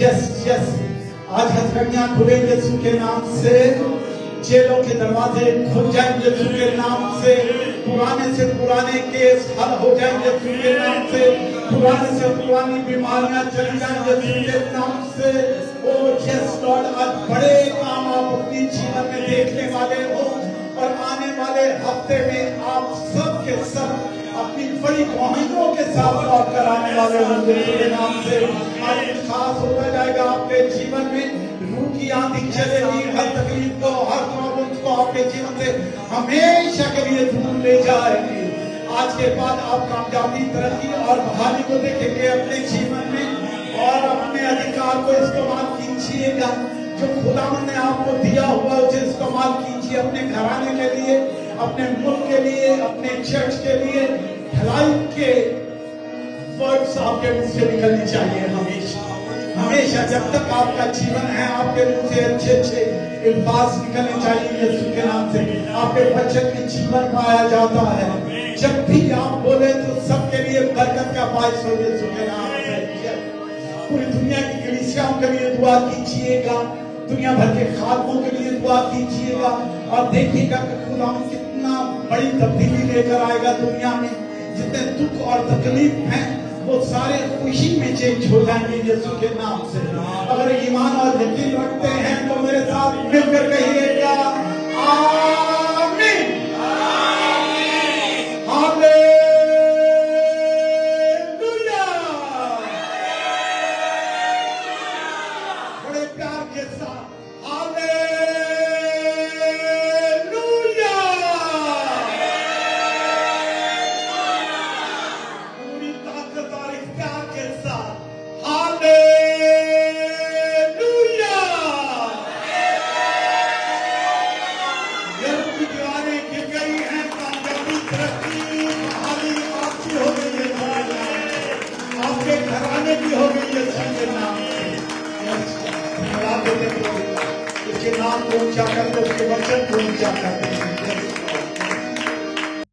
यस यस, आज हथकड़ियां खुलेंगे यीशु के नाम से, जेलों के दरवाजे खुल जाएंगे यीशु के नाम से, पुराने से पुराने केस हल हो जाएंगे यीशु के नाम से, पुराने से पुरानी बीमारियां चली जाएंगे यीशु के नाम से। ओ यस लॉर्ड, आज बड़े काम आप अपनी जीवन में देखने वाले हो और आने वाले हफ्ते में आप सब के सब अपनी बड़ी गवाहियों के साथ बात कराने वाले होंगे यीशु के नाम से। आज कुछ खास होता जाएगा आपके जीवन में, रूह की आंधी चलेगी, हर तकलीफ को, हर प्रॉब्लम को आपके जीवन से हमेशा के लिए दूर ले जाएगी। आज के बाद आप कामयाबी, तरक्की और बहाली को देखेंगे अपने जीवन में, और अपने अधिकार को इस्तेमाल कीजिएगा जो खुदावंद ने आपको दिया हुआ, उसे इस्तेमाल कीजिए अपने घराने के लिए, अपने मुल्क के लिए, अपने चर्च के लिए। भलाई के वर्ड्स आपके मुंह से निकलनी चाहिए हमेशा हमेशा। जब तक आपका जीवन है, आपके मुंह से अच्छे अच्छे अल्फाज निकलने चाहिए यीशु के नाम से। आपके बचत में जीवन पाया जाता है, जब भी आप बोले तो सबके लिए बरकत का बायस हो यीशु के नाम से। पूरी दुनिया की कलीसियाओं के लिए दुआ कीजिएगा, दुनिया भर के खादमों के लिए दुआ कीजिएगा, और देखिएगा कि खुदा कितना बड़ी तब्दीली लेकर आएगा दुनिया में। जितने दुख और तकलीफ हैं वो सारे खुशी में चेंज हो जाएंगे यीशु के नाम से। अगर ईमान और यकीन रखते हैं तो मेरे साथ मिलकर कहिएगा आमीन। हालेलुया। बड़े प्यार के साथ घराने की हो गई है के नाम से। इसके नाम को ऊंचा कर दो, उसके वचन को ऊंचा कर दो।